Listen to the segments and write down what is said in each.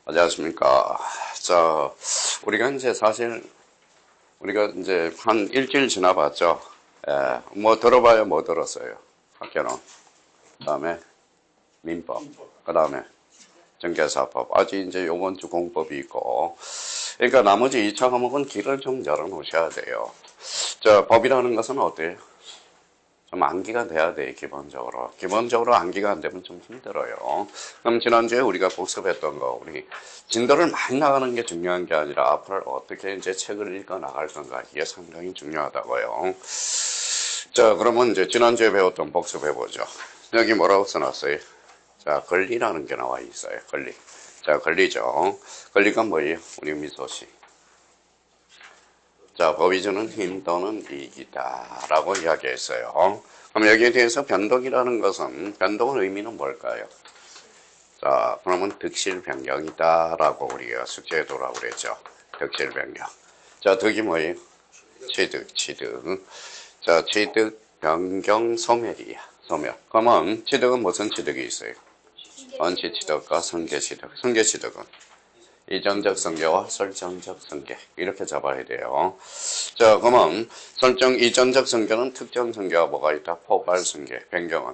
안녕하십니까. 자, 우리가 이제 사실, 우리가 이제 한 일주일 지나봤죠. 예, 뭐 들어봐야 뭐 들었어요. 학교는. 그 다음에 민법. 그 다음에 정개사법. 아직 이제 요번 주 공법이 있고. 그러니까 나머지 2차 과목은 길을 좀 열어 놓으셔야 돼요. 자, 법이라는 것은 어때요? 좀 암기가 돼야 돼, 기본적으로. 기본적으로 암기가 안 되면 좀 힘들어요. 그럼 지난주에 우리가 복습했던 거, 우리 진도를 많이 나가는 게 중요한 게 아니라 앞으로 어떻게 이제 책을 읽어 나갈 건가, 이게 상당히 중요하다고요. 자, 그러면 이제 지난주에 배웠던 복습해보죠. 여기 뭐라고 써놨어요? 자, 권리라는 게 나와 있어요, 권리. 자, 권리죠. 권리가 뭐예요? 우리 미소씨. 자, 법이 주는 힘 또는 이익이다 라고 이야기했어요. 그럼 여기에 대해서 변동이라는 것은, 변동의 의미는 뭘까요? 자, 그러면 득실 변경이다 라고 우리가 숙제해두라고 그랬죠. 득실 변경. 자, 득이 뭐예요? 취득. 자, 취득 변경 소멸이야. 소멸. 그러면 취득은 무슨 취득이 있어요? 원시 취득과 선계 취득. 선계 취득은 이전적 성계와 설정적 성계 이렇게 잡아야 돼요. 자, 그러면 설정 이전적 성계는 특정 성계와 뭐가 있다? 포괄 성계, 변경은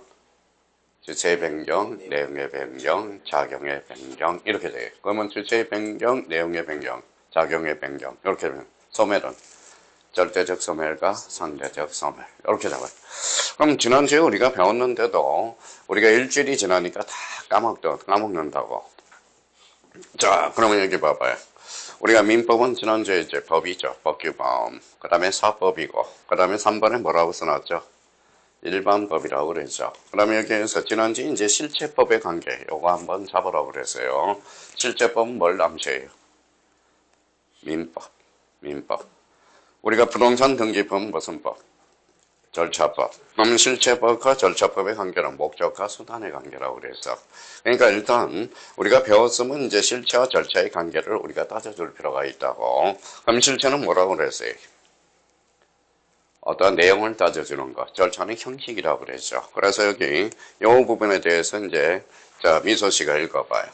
주체 변경, 내용의 변경, 작용의 변경 이렇게 돼요. 그러면 주체의 변경, 내용의 변경, 작용의 변경 이렇게 되면 소멸은 절대적 소멸과 상대적 소멸 이렇게 잡아요. 그럼 지난주에 우리가 배웠는데도 우리가 일주일이 지나니까 다 까먹는다고. 자, 그러면 여기 봐봐요. 우리가 민법은 지난주에 이제 법이죠. 법규범. 그 다음에 사법이고, 그 다음에 3번에 뭐라고 써놨죠? 일반법이라고 그랬죠. 그 다음에 여기에서 지난주에 이제 실체법의 관계, 요거 한번 잡으라고 그랬어요. 실체법은 뭘 암시해요? 민법. 우리가 부동산 등기법은 무슨 법? 절차법. 그럼 실체법과 절차법의 관계는 목적과 수단의 관계라고 그랬어. 그러니까 일단 우리가 배웠으면 이제 실체와 절차의 관계를 우리가 따져줄 필요가 있다고. 그럼 실체는 뭐라고 그랬어요? 어떤 내용을 따져주는 것. 절차는 형식이라고 그랬죠. 그래서 여기 이 부분에 대해서 이제 자 미소 씨가 읽어봐요.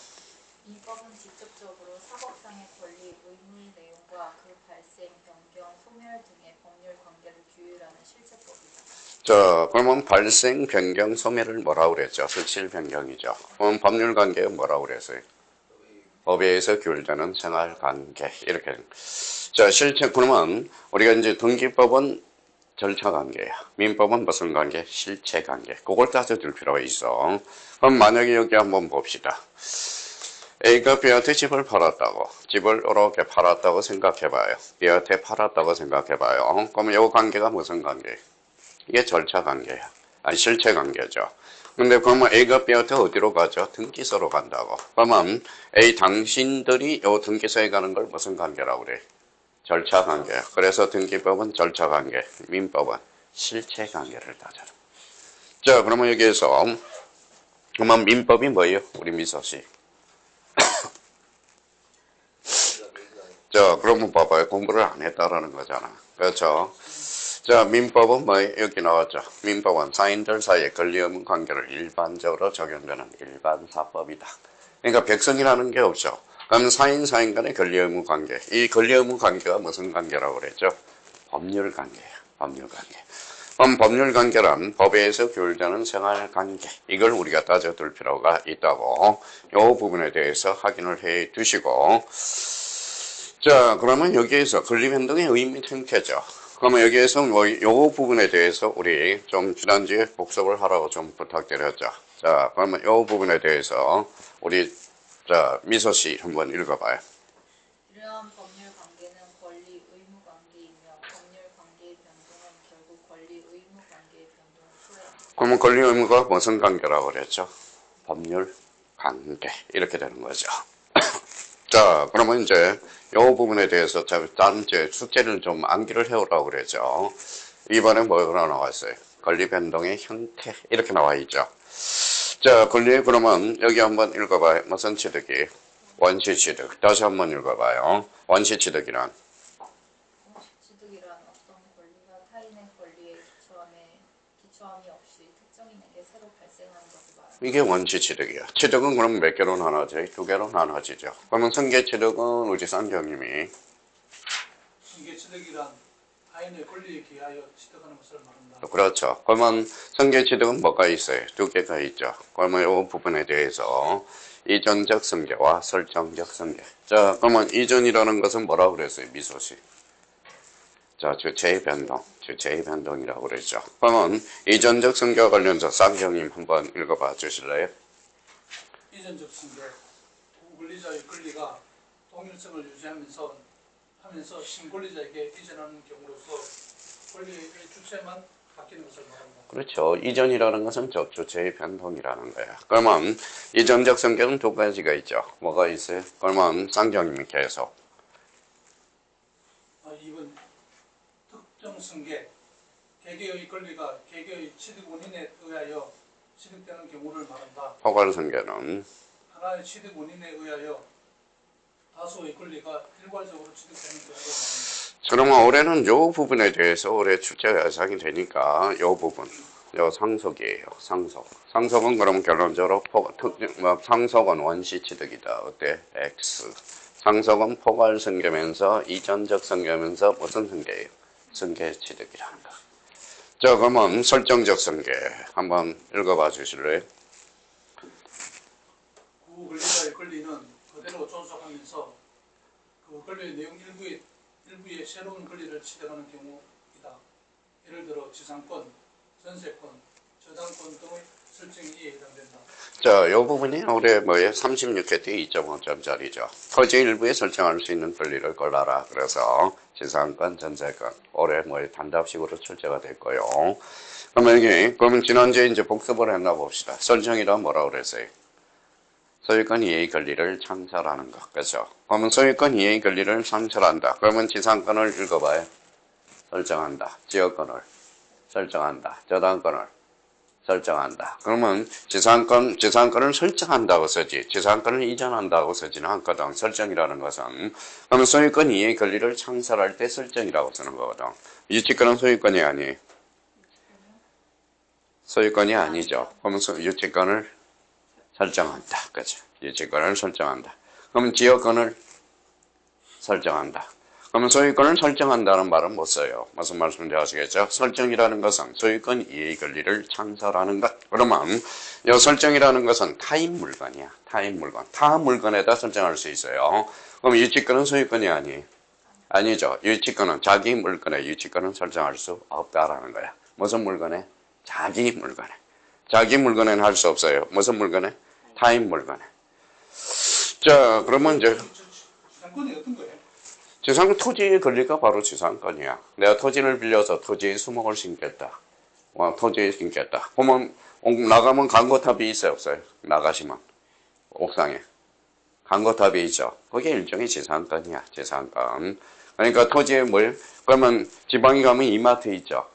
민법은 직접적으로 사법상의 권리, 의무 내용과 그 발생, 변경, 소멸 등의 법률 관계를 규율하는 실체법이다. 자, 그러면 발생, 변경, 소멸을 뭐라고 그랬죠? 실질 변경이죠. 그럼 법률 관계는 뭐라고 그랬어요? 법에 의해서 규율되는 생활관계 이렇게. 자, 실체 그러면 우리가 이제 등기법은 절차관계야. 민법은 무슨 관계? 실체관계. 그걸 따져줄 필요가 있어. 그럼 만약에 여기 한번 봅시다. A가 B한테 집을 팔았다고. 집을 이렇게 팔았다고 생각해봐요. B한테 팔았다고 생각해봐요. 그러면 이 관계가 무슨 관계? 이게 절차관계야. 아니 실체관계죠. 근데 그러면 A가 B한테 어디로 가죠? 등기소로 간다고. 그러면 A 당신들이 요 등기소에 가는 걸 무슨 관계라고 그래? 절차관계. 그래서 등기법은 절차관계, 민법은 실체관계를 따져라. 자, 그러면 여기에서 그러면 민법이 뭐예요? 우리 미소씨. 자, 그러면 봐봐요. 공부를 안 했다라는 거잖아. 그렇죠? 자, 민법은 뭐 여기 나왔죠. 민법은 사인들 사이의 권리 의무 관계를 일반적으로 적용되는 일반사법이다. 그러니까 백성이라는 게 없죠. 그럼 사인 간의 권리 의무 관계. 이 권리 의무 관계가 무슨 관계라고 그랬죠? 법률 관계야. 법률 관계. 그럼 법률 관계란 법에 의해서 규율되는 생활 관계. 이걸 우리가 따져둘 필요가 있다고. 이 부분에 대해서 확인을 해 두시고. 자, 그러면 여기에서 권리변동의 의미 생태죠. 그러면 여기에서 뭐, 요 부분에 대해서 우리 좀 지난주에 복습을 하라고 좀 부탁드렸죠. 자, 그러면 요 부분에 대해서 우리, 자, 미소 씨 한번 읽어봐요. 이러한 법률 관계는 권리, 의무 관계이며 법률 관계의 변동은 결국 권리, 의무 관계의 변동을 초래한다. 그러면 권리 의무가 무슨 관계라고 그랬죠? 법률 관계. 이렇게 되는 거죠. 자, 그러면 이제 이 부분에 대해서 다음 주에 숙제를 좀 암기를 해오라고 그랬죠. 이번에 뭐가 나왔어요? 권리 변동의 형태 이렇게 나와 있죠. 자, 권리 그러면 여기 한번 읽어봐요. 무슨 취득이? 원시 취득. 다시 한번 읽어봐요. 원시 취득이란 원시취득이란 어떤 권리가 타인의 권리에 기초함이 없이 특정인에게 새로 발생하는 것을 말한다. 이게 원시 취득이야. 취득은 그럼 몇 개로 나눠져? 두 개로 나눠지죠. 그러면 승계 취득은 우리 쌍경님이 승계 취득이란 타인의 권리에 기하여 취득하는 것을 말한다. 그렇죠. 그러면 승계 취득은 뭐가 있어요? 두 개가 있죠. 그러면 이 부분에 대해서 이전적 승계와 설정적 승계. 자, 그러면 이전이라는 것은 뭐라고 그랬어요? 미소씨. 자, 주체의 변동, 주체의 변동이라고 그랬죠. 그러면 이전적 승계와 관련해서 쌍경님 한번 읽어봐 주실래요? 이전적 승계, 두 권리자의 권리가 동일성을 유지하면서 신권리자에게 이전하는 경우로서 권리의 주체만 바뀌는 것을 말한다. 그렇죠. 이전이라는 것은 주체의 변동이라는 거야. 그러면 이전적 승계는 두 가지가 있죠. 뭐가 있어요? 그러면 쌍경님이 계속 2번 특정 승계, 개개의 권리가 개개의 취득 원인에 의하여 취득되는 경우를 말한다. 포괄 승계는 하나의 취득 원인에 의하여 다수의 권리가 일괄적으로 취득되는 경우를 말한다. 그러면 올해는 요 부분에 대해서 올해 출제가 예상이 되니까 요 부분, 요 상속이에요. 상속. 상속은 그럼 결론적으로 상속은 원시 취득이다. 어때? X. 상속은 포괄 승계면서 이전적 승계면서 무슨 승계예요? 승계 취득이라는 거. 자, 그러면 설정적 승계 한번 읽어봐 주실래요? 구 권리자의 권리는 그대로 존속하면서 그 권리의 내용 일부의 새로운 권리를 취득하는 경우이다. 예를 들어 지상권, 전세권, 저당권 등의 설정이 이에 해당된다. 자, 이 부분이 올해 뭐예요? 36회 때 2.5점짜리죠. 토지 일부에 설정할 수 있는 권리를 골라라. 그래서 지상권, 전세권 올해 뭐 단답식으로 출제가 됐고요. 그러면 지난주에 이제 복습을 했나 봅시다. 설정이라 뭐라고 그랬어요? 소유권 이해의 권리를 창설하는 것. 그렇죠? 그러면 소유권 이해의 권리를 창설한다. 그러면 지상권을 읽어봐요. 설정한다. 지역권을 설정한다. 저당권을 설정한다. 그러면 지상권을 설정한다고 쓰지, 지상권을 이전한다고 쓰지는 않거든. 설정이라는 것은. 그러면 소유권 이해의 권리를 창설할 때 설정이라고 쓰는 거거든. 유치권은 소유권이 아니에요. 소유권이 아니죠. 그러면 유치권을 설정한다. 그죠? 유치권을 설정한다. 그러면 지역권을 설정한다. 그러면 소유권을 설정한다는 말은 못 써요. 무슨 말씀인지 아시겠죠? 설정이라는 것은 소유권 이해의 권리를 창설하는 것. 그러면 이 설정이라는 것은 타인 물건이야. 타인 물건. 타 물건에다 설정할 수 있어요. 그럼 유치권은 소유권이 아니에요. 아니죠. 유치권은 자기 물건에 유치권은 설정할 수 없다라는 거야. 무슨 물건에? 자기 물건에. 자기 물건에는 할 수 없어요. 무슨 물건에? 타인 물건에. 자, 그러면 이제 지상권이 어떤 거예요? 지상 토지의 권리가 바로 지상권이야. 내가 토지를 빌려서 토지에 수목을 심겠다. 토지에 심겠다. 그러면 나가면 광고탑이 있어요, 없어요? 나가시면 옥상에 광고탑이 있죠. 그게 일종의 지상권이야, 지상권. 그러니까 토지에 그러면 지방에 가면 이마트 있죠.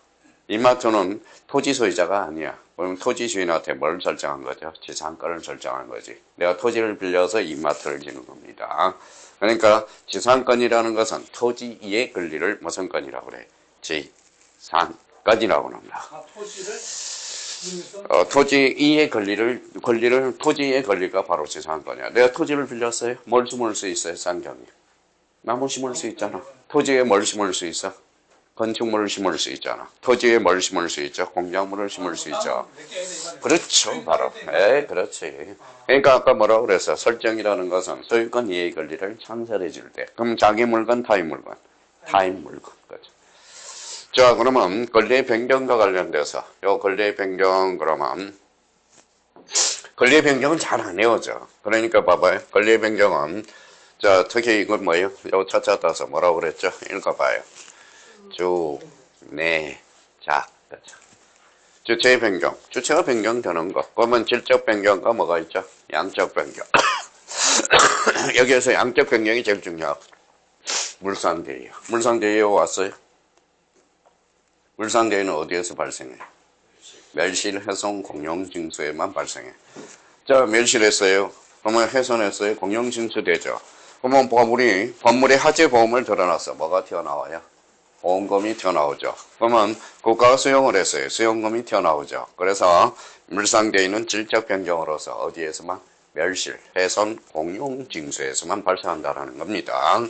이마트는 토지 소유자가 아니야. 그럼 토지 주인한테 뭘 설정한 거죠? 지상권을 설정한 거지. 내가 토지를 빌려서 이마트를 지는 겁니다. 그러니까 지상권이라는 것은 토지 이해 권리를 무슨 권이라고 그래? 지상권이라고 합니다. 토지 이해 권리를 토지의 권리가 바로 지상권이야. 내가 토지를 빌렸어요. 뭘 심을 수 있어요? 쌍경이. 나무 심을 수 있잖아. 토지에 뭘 심을 수 있어? 건축물을 심을 수 있잖아. 토지에 뭘 심을 수 있죠? 공작물을 심을 수 있죠. 그렇죠, 바로. 그렇지. 그러니까 아까 뭐라고 그랬어? 설정이라는 것은 소유권 이해의 권리를 창설해 줄 때. 그럼 자기 물건, 타인 물건. 타인 물건. 그렇죠. 자, 그러면 권리의 변경과 관련돼서 요 권리의 변경 그러면 권리의 변경은 잘 안 외워져. 그러니까 봐봐요. 권리의 변경은 자, 특히 이건 뭐예요? 요 차차 따서 뭐라고 그랬죠? 읽어봐요. 주, 내, 자. 그렇죠. 주체의 변경. 주체가 변경되는 것. 그러면 질적 변경과 뭐가 있죠? 양적 변경. 여기에서 양적 변경이 제일 중요하고. 물상대예요. 물상대에 왔어요? 물상대는 어디에서 발생해요? 멸실, 훼손, 공용, 징수에만 발생해. 자, 멸실했어요. 그러면 훼손했어요. 공용, 징수 되죠. 그러면 법물에 하재 보험을 드러났어. 뭐가 튀어나와요? 보험금이 튀어나오죠. 그러면 국가가 수용을 했어요. 수용금이 튀어나오죠. 그래서 물상대인은 질적 변경으로서 어디에서만 멸실, 훼손, 공용 징수에서만 발생한다라는 겁니다.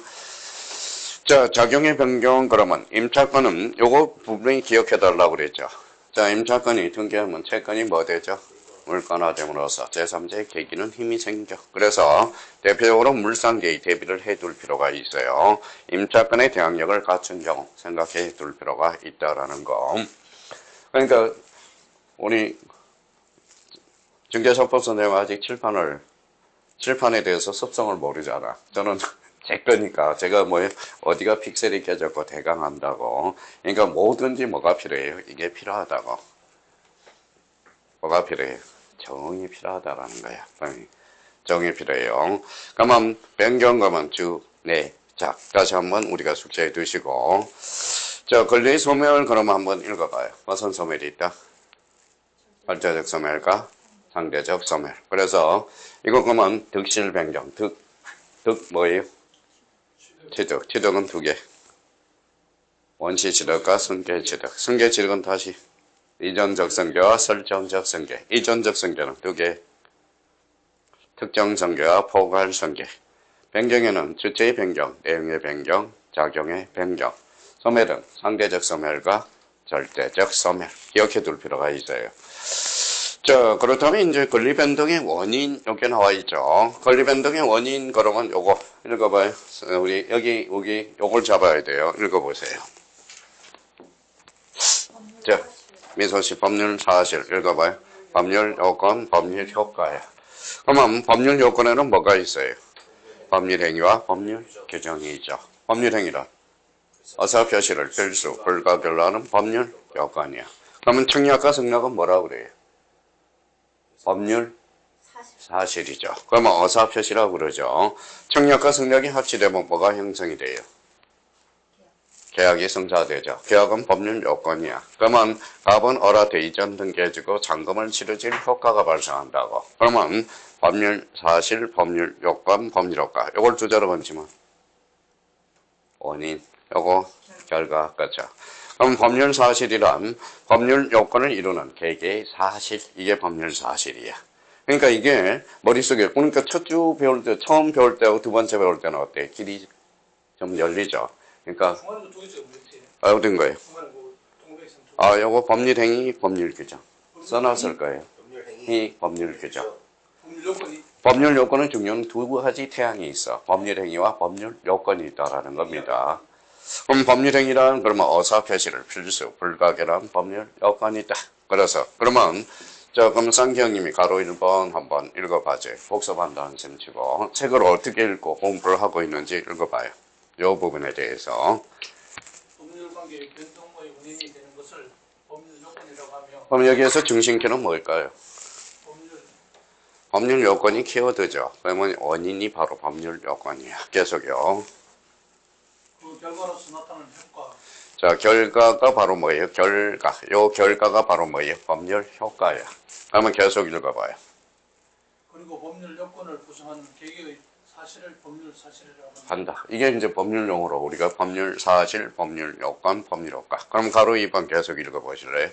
자, 작용의 변경 그러면 임차권은 요거 부분이 기억해 달라고 그랬죠. 자, 임차권이 등기하면 채권이 뭐 되죠? 물권화됨으로써 제3자의 계기는 힘이 생겨. 그래서 대표적으로 물상대의 대비를 해둘 필요가 있어요. 임차권의 대항력을 갖춘 경우 생각해 둘 필요가 있다라는 거. 그러니까 우리 중개사법 선생님 아직 칠판에 대해서 습성을 모르잖아. 저는 제 거니까 제가 뭐 어디가 픽셀이 깨졌고 대강한다고. 그러니까 뭐든지 뭐가 필요해요. 이게 필요하다고. 뭐가 필요해요? 정이 필요하다라는 거야. 정이 필요해요. 그러면 변경금은 주, 네. 자, 다시 한번 우리가 숙지해 두시고. 자, 권리 소멸 그러면 한번 읽어봐요. 무슨 소멸이 있다? 절대적 소멸과 상대적 소멸. 그래서 이거 그러면 득실 변경. 득 뭐예요? 취득. 취득은 두 개. 원시 취득과 승계 취득. 승계 취득은 다시 이전적 승계와 설정적 승계. 이전적 승계는 두 개. 특정 승계와 포괄 승계. 변경에는 주체의 변경, 내용의 변경, 작용의 변경. 소멸은 상대적 소멸과 절대적 소멸. 기억해 둘 필요가 있어요. 자, 그렇다면 이제 권리 변동의 원인 이렇게 나와 있죠. 권리 변동의 원인 그러면 요거 읽어봐요. 우리 여기 요걸 잡아야 돼요. 읽어보세요. 자, 미소씨 법률 사실 읽어봐요. 법률 요건, 법률 효과야. 그러면 법률 요건에는 뭐가 있어요? 법률 행위와 법률 규정이 있죠. 법률 행위란 의사 표시를 필수, 불가결로 하는 법률 요건이야. 그러면 청약과 승낙은 뭐라고 그래요? 법률 사실이죠. 그러면 의사 표시라고 그러죠. 청약과 승낙이 합치되면 뭐가 형성이 돼요? 계약이 성사되죠. 계약은 법률 요건이야. 그러면 갑은 어라 이전 등기해주고 잔금을 치르질 효과가 발생한다고. 그러면 법률 사실, 법률 요건, 법률 효과. 요걸 두 자로 번지면 원인, 요거 결과 그렇죠. 그럼 법률 사실이란 법률 요건을 이루는 개개의 사실. 이게 법률 사실이야. 그러니까 이게 머릿속에 그러니까 첫 주 배울 때 처음 배울 때하고 두 번째 배울 때는 어때? 길이 좀 열리죠. 그러니까 중간에 두 개죠, 그렇지? 어떤 거예요? 중간에 그 동백선 두 아, 요거 법률 행위, 법률 규정. 써놨을 거예요. 행위, 법률 규정. 법률 요건이 법률 요건은 중요한 두 가지 태양이 있어. 법률 행위와 법률 요건이 있다라는 겁니다. 그럼 법률 행위란 그러면 의사 표시를 필수, 불가결한 법률 요건이 있다. 그래서 그러면 그럼 쌍기형님이 가로 1번 한번 읽어봐줘. 복습한다는 셈 치고 책을 어떻게 읽고 공부를 하고 있는지 읽어봐요. 이 부분에 대해서. 법률 관계의 변동의 원인이 되는 것을 법률 요건이라고 하며 그럼 여기에서 중심키는 뭘까요? 법률 법률 요건이 키워드죠. 그러면 원인이 바로 법률 요건이야. 계속요. 그 결과로서 나타나는 효과 자, 결과가 바로 뭐예요? 요 결과가 바로 뭐예요? 법률 효과야. 그러면 계속 읽어봐요. 그리고 법률 요건을 구성하는 개개의 사실을 법률 사실이라고 한다. 이게 이제 법률용어로 우리가 법률 사실, 법률 요건, 법률 효과. 그럼 가로 2번 계속 읽어보실래요?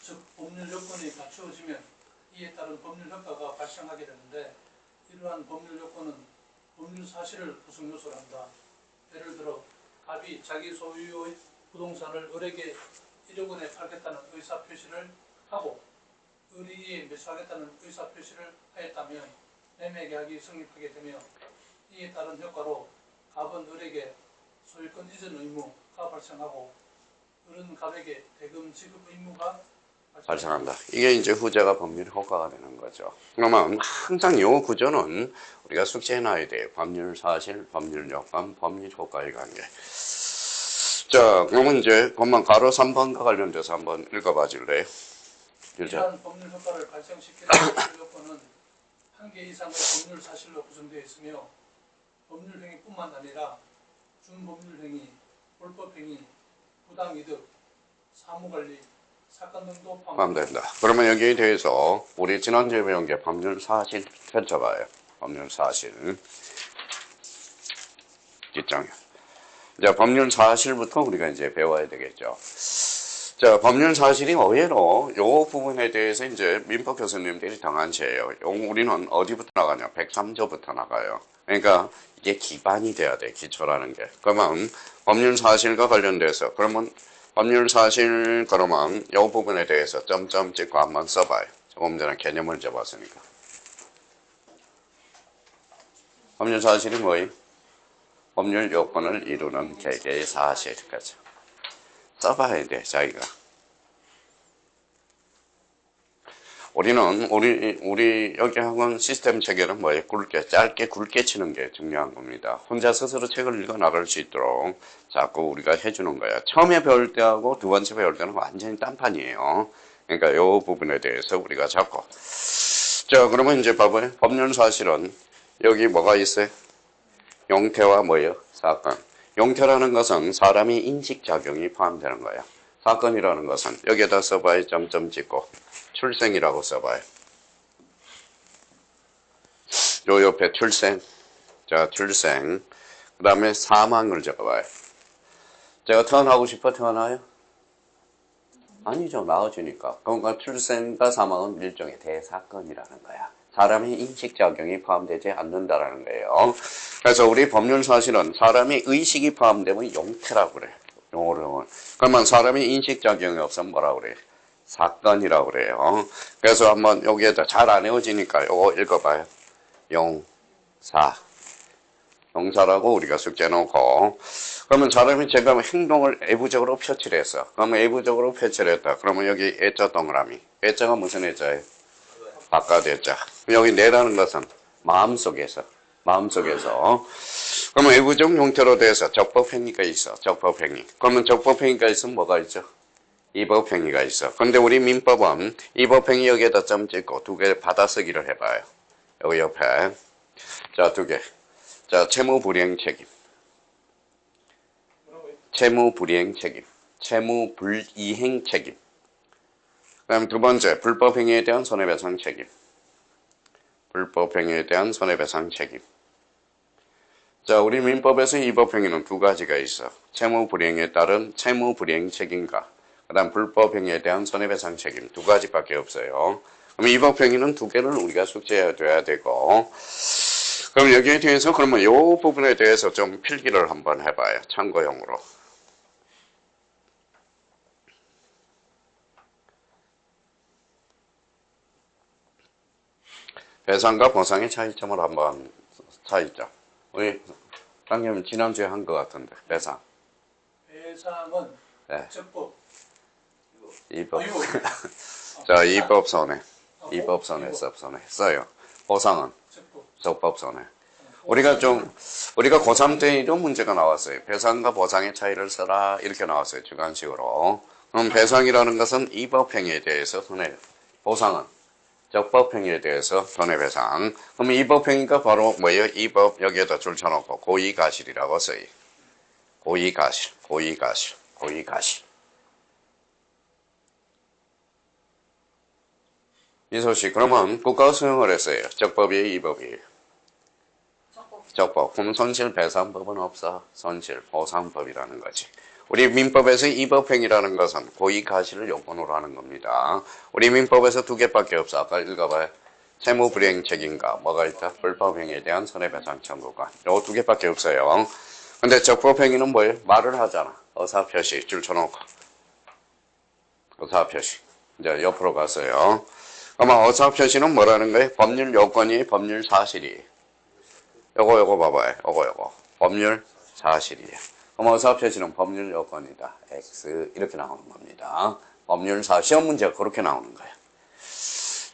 즉 법률 요건이 갖추어지면 이에 따른 법률 효과가 발생하게 되는데 이러한 법률 요건은 법률 사실을 구성 요소로 한다. 예를 들어 갑이 자기 소유의 부동산을 을에게 1억 원에 팔겠다는 의사 표시를 하고 을이 매수하겠다는 의사 표시를 하였다면 매매 계약이 성립하게 되며 이에 따른 효과로 갑은 을에게 소유권 이전 의무가 발생하고 을은 갑에게 대금 지급 의무가 발생한다. 이게 이제 후자가 법률 효과가 되는 거죠. 그러면 항상 이 구조는 우리가 숙지해놔야 돼요. 법률 사실, 법률 요건, 법률 효과의 관계. 자, 그러면 이제 그만 가로 3번과 관련돼서 한번 읽어봐 줄래요? 이러한 법률 효과를 발생시키는 법률 요건은 한 개 이상의 법률 사실로 구성되어 있으며 법률 행위뿐만 아니라 준법률 행위, 불법 행위, 부당이득, 사무관리, 사건 등도 포함된다. 그러면 여기에 대해서 우리 지난주에 배운 게 법률 사실 펼쳐봐요. 법률 사실. 뒷장에. 자, 법률 사실부터 우리가 이제 배워야 되겠죠. 자, 법률 사실이 의외로 요 부분에 대해서 이제 민법 교수님들이 당한시해요. 우리는 어디부터 나가냐? 103조부터 나가요. 그러니까 이게 기반이 돼야 돼, 기초라는 게. 그러면 법률 사실과 관련돼서, 그러면 법률 사실, 그러면 요 부분에 대해서 점점 찍고 한번 써봐요. 조금 전에 개념을 잡았으니까. 법률 사실이 뭐예요? 법률 요건을 이루는 개개의 사실까지. 써봐야 돼, 자기가. 우리 여기 학원 시스템 체계는 뭐예요? 짧게 굵게 치는 게 중요한 겁니다. 혼자 스스로 책을 읽어 나갈 수 있도록 자꾸 우리가 해주는 거야. 처음에 배울 때하고 두 번째 배울 때는 완전히 딴판이에요. 그러니까 요 부분에 대해서 우리가 자꾸. 자, 그러면 이제 봐봐요. 법률 사실은 여기 뭐가 있어요? 용태와 뭐예요? 사건. 용태라는 것은 사람이 인식작용이 포함되는 거예요. 사건이라는 것은 여기에다 써봐요. 점점 찍고 출생이라고 써봐요. 요 옆에 출생. 자, 출생. 그 다음에 사망을 적어봐요. 제가 태어나고 싶어 태어나요? 아니죠. 나아지니까. 그러니까 출생과 사망은 일종의 대사건이라는 거야. 사람의 인식작용이 포함되지 않는다라는 거예요. 그래서 우리 법률 사실은 사람의 의식이 포함되면 용태라고 그래. 용어로. 그러면 사람의 인식작용이 없으면 뭐라고 그래? 사건이라고 그래요. 그래서 한번 여기에다 잘 안 외워지니까 요거 읽어봐요. 용사. 용사라고 우리가 숙제 놓고. 그러면 사람이 제가 행동을 애부적으로 표출을 했어. 그러면 애부적으로 표출을 했다. 그러면 여기 애자 동그라미. 애자가 무슨 애자예요? 바깥 애자. 여기 내라는 것은 마음속에서. 그러면 애부적 용태로 돼서 적법행위가 있어. 적법행위. 그러면 적법행위가 있으면 뭐가 있죠? 이법행위가 있어. 근데 우리 민법은 이법행위 여기에다 점 찍고 두 개 받아쓰기를 해봐요. 여기 옆에. 자, 두 개. 자, 채무불이행 책임. 채무불이행 책임. 채무불이행 책임. 그 다음 두 번째, 불법행위에 대한 손해배상 책임. 불법행위에 대한 손해배상 책임. 자, 우리 민법에서 이법행위는 두 가지가 있어. 채무불이행에 따른 채무불이행 책임과 그 다음 불법행위에 대한 손해배상 책임 두 가지밖에 없어요. 그럼 이법행위는 두 개를 우리가 숙지해야 되고, 그럼 여기에 대해서 그러면 이 부분에 대해서 좀 필기를 한번 해봐요. 참고용으로. 배상과 보상의 차이점을 한번 차이점. 우리 장님 지난주에 한 것 같은데 배상. 배상은 네. 적법. 이법. 자, 이법 손해. 이법 손해, 섭손해 써요. 보상은 적법 손해. 우리가 고3 때 이런 문제가 나왔어요. 배상과 보상의 차이를 써라 이렇게 나왔어요. 주관식으로. 그럼 배상이라는 것은 이법행위에 대해서 손해, 보상은 적법행위에 대해서 손해배상. 그럼 이법행위가 바로 뭐예요? 이법 여기에다 줄 쳐놓고 고의가실이라고 써요. 고의가실. 이소씨, 그러면 국가가 수용을 했어요. 적법이에요, 이법이에요? 적법. 그럼 손실배상법은 없어. 손실보상법이라는 거지. 우리 민법에서 이법행위라는 것은 고의가실을 요건으로 하는 겁니다. 우리 민법에서 두 개밖에 없어. 아까 읽어봐요. 채무불이행 책임과 뭐가 있다? 불법행위에 대한 손해배상 청구권. 요 두 개밖에 없어요. 근데 적법행위는 뭐예요? 말을 하잖아. 의사표시 줄 쳐놓고. 의사표시. 이제 옆으로 갔어요. 그러면 의사표시는 뭐라는 거예요? 법률 요건이 법률 사실이에요. 요거 봐봐요. 요거. 법률 사실이에요. 그럼 의사표시는 법률 요건이다. X 이렇게 나오는 겁니다. 법률 사실 시험 문제가 그렇게 나오는 거예요.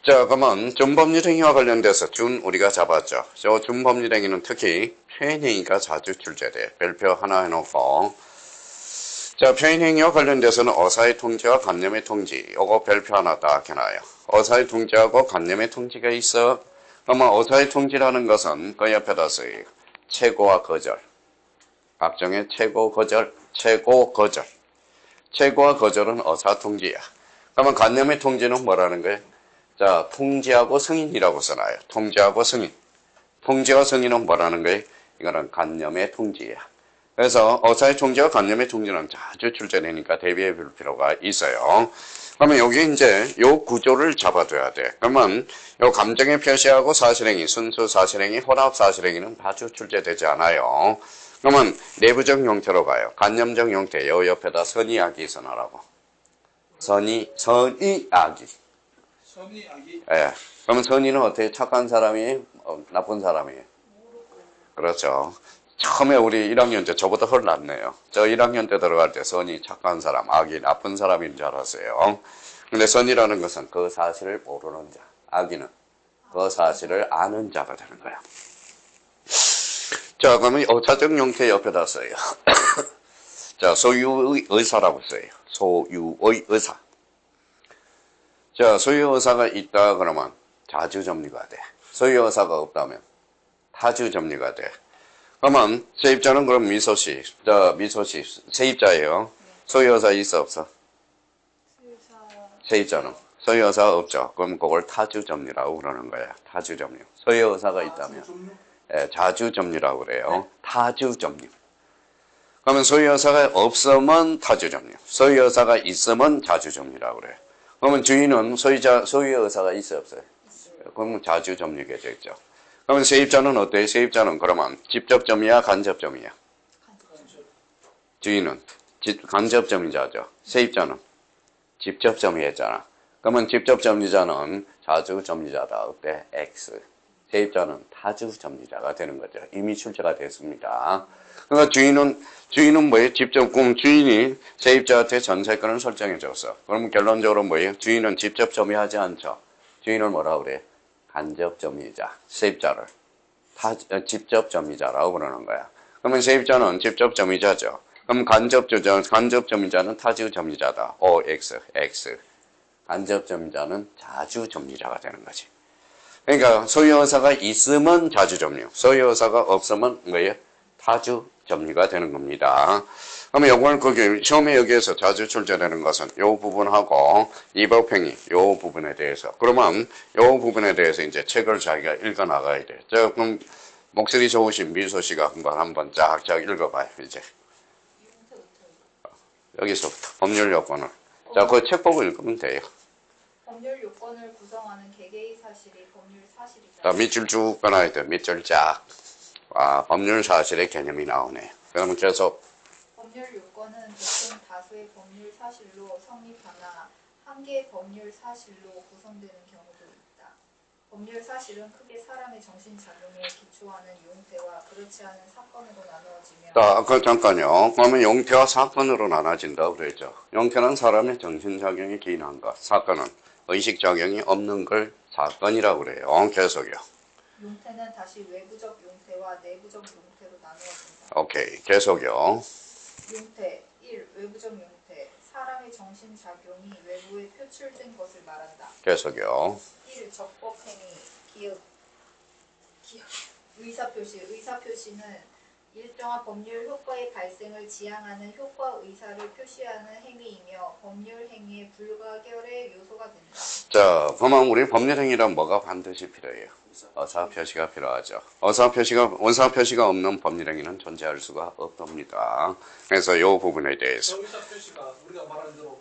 자, 그러면 준법률행위와 관련돼서 우리가 잡았죠. 저 준법률행위는 특히 표현행위가 자주 출제돼. 별표 하나 해놓고. 자, 표현행위와 관련돼서는 어사의 통지와 간념의 통지. 요거 별표 하나 딱 해놔요. 어사의 통지하고 간념의 통지가 있어. 그러면 어사의 통지라는 것은 그 옆에다 써요. 최고와 거절. 각종의 최고, 거절. 최고와 거절은 어사 통지야. 그러면 간념의 통지는 뭐라는 거예요? 자, 통지하고 승인이라고 써놔요. 통지하고 승인. 통지와 승인은 뭐라는 거예요? 이거는 간념의 통지야. 그래서 어사의 총재와 관념의 총재는 자주 출제되니까 대비해 볼 필요가 있어요. 그러면 여기 이제 요 구조를 잡아둬야 돼. 그러면 요 감정의 표시하고 사실행위, 순수 사실행위, 혼합 사실행위는 자주 출제되지 않아요. 그러면 내부적 형태로 가요. 관념적 형태, 요 옆에다 선의, 악이 선하라고. 선의, 악이. 선의 악이 예. 그러면 선의는 어떻게 착한 사람이, 나쁜 사람이? 그렇죠. 처음에 우리 1학년 때 저보다 훨 낫네요. 저 1학년 때 들어갈 때 선의 착한 사람, 악이 나쁜 사람인 줄 알았어요. 근데 선이라는 것은 그 사실을 모르는 자, 악이는 그 사실을 아는 자가 되는 거야. 자, 그러면 어차적 형태 옆에다 써요. 자, 소유의 의사라고 써요. 소유의 의사. 자, 소유 의사가 있다 그러면 자주점리가 돼. 소유 의사가 없다면 타주점리가 돼. 그러면 세입자는 그럼 미소씨, 미소씨 세입자예요. 소유 의사 있어 없어? 세입자는 소유 의사가 없죠. 그럼 그걸 타주점리라고 그러는 거야. 타주점리. 소유 의사가 있다면 자주점리라고 그래요. 타주점리. 그러면 소유 의사가 없으면 타주점리. 소유 의사가 있으면 자주점리라고 그래요. 그러면 주인은 소유 의사가 있어 없어요? 그러면 자주점리게 되죠. 그러면 세입자는 어때요? 세입자는 그러면 직접점이야, 간접점이야? 주인은 간접점이자죠. 세입자는 직접점이었잖아. 그러면 직접점리자는 자주점리자다. 어때? X. 세입자는 타주점리자가 되는 거죠. 이미 출제가 됐습니다. 그러니까 주인은 뭐예요? 그럼 주인이 세입자한테 전세권을 설정해 줬어. 그러면 결론적으로 뭐예요? 주인은 직접 점유하지 않죠. 주인을 뭐라고 그래? 간접 점유자, 세입자를 직접 점유자라고 그러는 거야. 그러면 세입자는 직접 점유자죠. 그럼 간접 점유자는 타주 점유자다. OX, X. 간접 점유자는 자주 점유자가 되는 거지. 그러니까 소유 의사가 있으면 자주 점유, 소유 의사가 없으면 뭐예요? 타주 점유가 되는 겁니다. 그러면 요걸 시험에 여기에서 자주 출제되는 것은 요 부분하고 이법행위 요 부분에 대해서. 그러면 요 부분에 대해서 이제 책을 자기가 읽어 나가야 돼. 자, 그럼 목소리 좋으신 미소 씨가 한번 쫙쫙 읽어봐요. 이제 여기서부터 법률 요건을. 자, 그 책 보고 읽으면 돼요. 법률 요건을 구성하는 개개의 사실이 법률 사실이다. 자, 밑줄 쭉 끊어야 돼. 밑줄 쫙. 법률 사실의 개념이 나오네. 그러면 계속. 법률 요건은 보통 다수의 법률 사실로 성립하나 한 개의 법률 사실로 구성되는 경우도 있다. 법률 사실은 크게 사람의 정신작용에 기초하는 용태와 그렇지 않은 사건으로 나누어지며. 자, 잠깐요. 그러면 용태와 사건으로 나눠진다고 그랬죠. 용태는 사람의 정신작용에 기인한 것, 사건은 의식작용이 없는 걸 사건이라고 그래요. 계속요. 용태는 다시 외부적 용태와 내부적 용태로 나누어진다. 오케이, 계속요. 용태 1. 외부적 용태 사람의 정신작용이 외부에 표출된 것을 말한다. 계속요. 1. 적법행위 기억 의사표시 의사표시는 일정한 법률 효과의 발생을 지향하는 효과 의사를 표시하는 행위이며 법률 행위의 불가결의 요소가 된다. 자, 그러면 우리 법률행위란 뭐가 반드시 필요해요? 어사표시가 필요하죠. 원사표시가 없는 법률행위는 존재할 수가 없답니다. 그래서 이 부분에 대해서 의사표시가 우리가 말하는 대로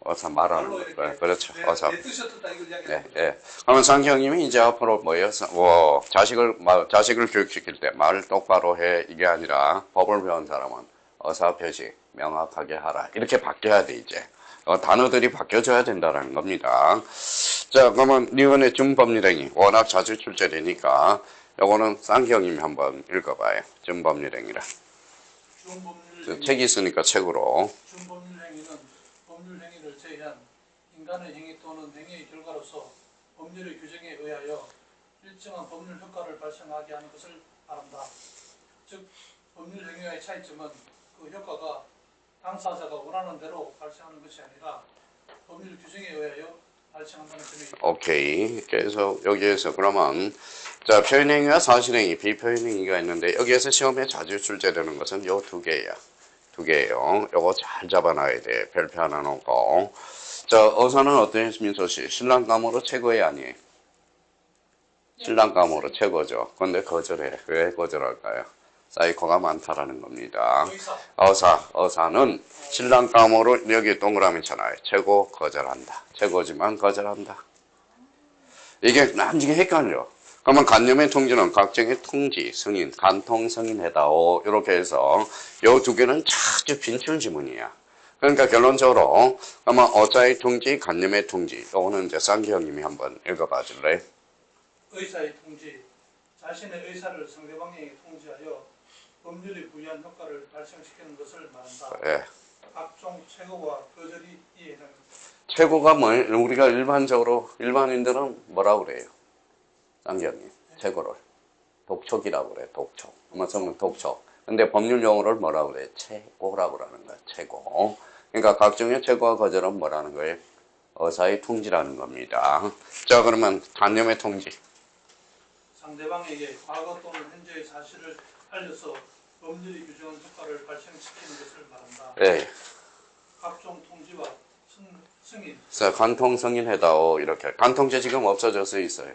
어사 말하는 거. 그렇죠. 어사. 내 뜻이 어떻다 이걸 네, 이야기하는 예. 그러면 상경님이 이제 앞으로 뭐예요? 자식을 교육시킬 때 말 똑바로 해 이게 아니라 법을 배운 사람은 어사표시 명확하게 하라 이렇게 바뀌어야 돼 이제. 단어들이 바뀌어져야 된다는 겁니다. 자, 그러면 이번에 준법률행위 워낙 자주 출제되니까 요거는 쌍경님이 한번 읽어봐요. 준법률행위라. 책이 있으니까 책으로. 준법률행위는 법률행위를 제외한 인간의 행위 또는 행위의 결과로서 법률의 규정에 의하여 일정한 법률 효과를 발생하게 하는 것을 말한다. 즉 법률행위와의 차이점은 그 효과가 당사자가 원하는 대로 발생하는 것이 아니라 법률 규정에 의하여 발생한다는 점입니다. 오케이. 그래서 여기에서 그러면 자, 표현행위와 사실행위, 비표현행위가 있는데 여기에서 시험에 자주 출제되는 것은 요 두 개예요. 두 개예요. 요거 잘 잡아놔야 돼. 별표 하나 놓고. 자, 어사는 어때요, 민서 씨? 신랑감으로 최고의 아니에요? 신랑감으로 최고죠. 근데 거절해. 왜 거절할까요? 사이코가 많다라는 겁니다. 의사. 의사는 신랑감으로 여기 동그라미 쳐놔요. 최고 거절한다. 최고지만 거절한다. 이게 나중에 헷갈려. 그러면 간념의 통지는 각종의 통지, 승인, 간통, 승인해다오. 이렇게 해서 요 두 개는 자주 빈출 지문이야. 그러니까 결론적으로 아마 어자의 통지, 간념의 통지. 요거는 이제 쌍기 형님이 한번 읽어봐 줄래? 의사의 통지. 자신의 의사를 상대방에게 통지하여 법률이 부여한 효과를 발생시키는 것을 말한다. 예. 각종 최고와 거절이 이에 해당합니다. 최고가 뭐 우리가 일반적으로 일반인들은 뭐라고 그래요? 쌍기 형님. 최고를 독촉이라고 그래. 독촉. 아마 저는 독촉. 근데 법률 용어를 뭐라고 그래? 최고라고 그러는 거야. 최고. 그러니까 각종의 최고와 거절은 뭐라는 거예요? 의사의 통지라는 겁니다. 자, 그러면 간념의 통지. 상대방에게 과거 또는 현재의 사실을 알려서 법률이 규정한 효과를 발생시키는 것을 말한다. 예. 각종 통지와 승인. 자, 간통 승인해다오. 이렇게. 간통죄 지금 없어져서 있어요.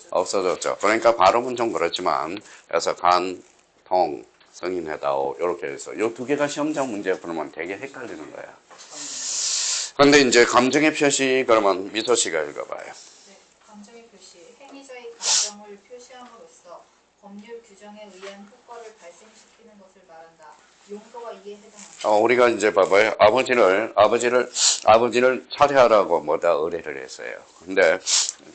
없어졌죠. 그러니까 발음은 좀 그렇지만, 그래서 간통 승인해다오. 이렇게 해서. 이 두 개가 시험장 문제 풀면 되게 헷갈리는 거야. 근데 이제 감정의 표시, 그러면 미소 씨가 읽어봐요. 네, 감정의 표시. 행위자의 감정을 표시함으로써 법률 규정에 의한 효과를 발생시키는 것을 말한다. 용도가 이에 해당합니다. 우리가 이제 봐봐요. 아버지를 살해하라고 뭐다 의뢰를 했어요. 근데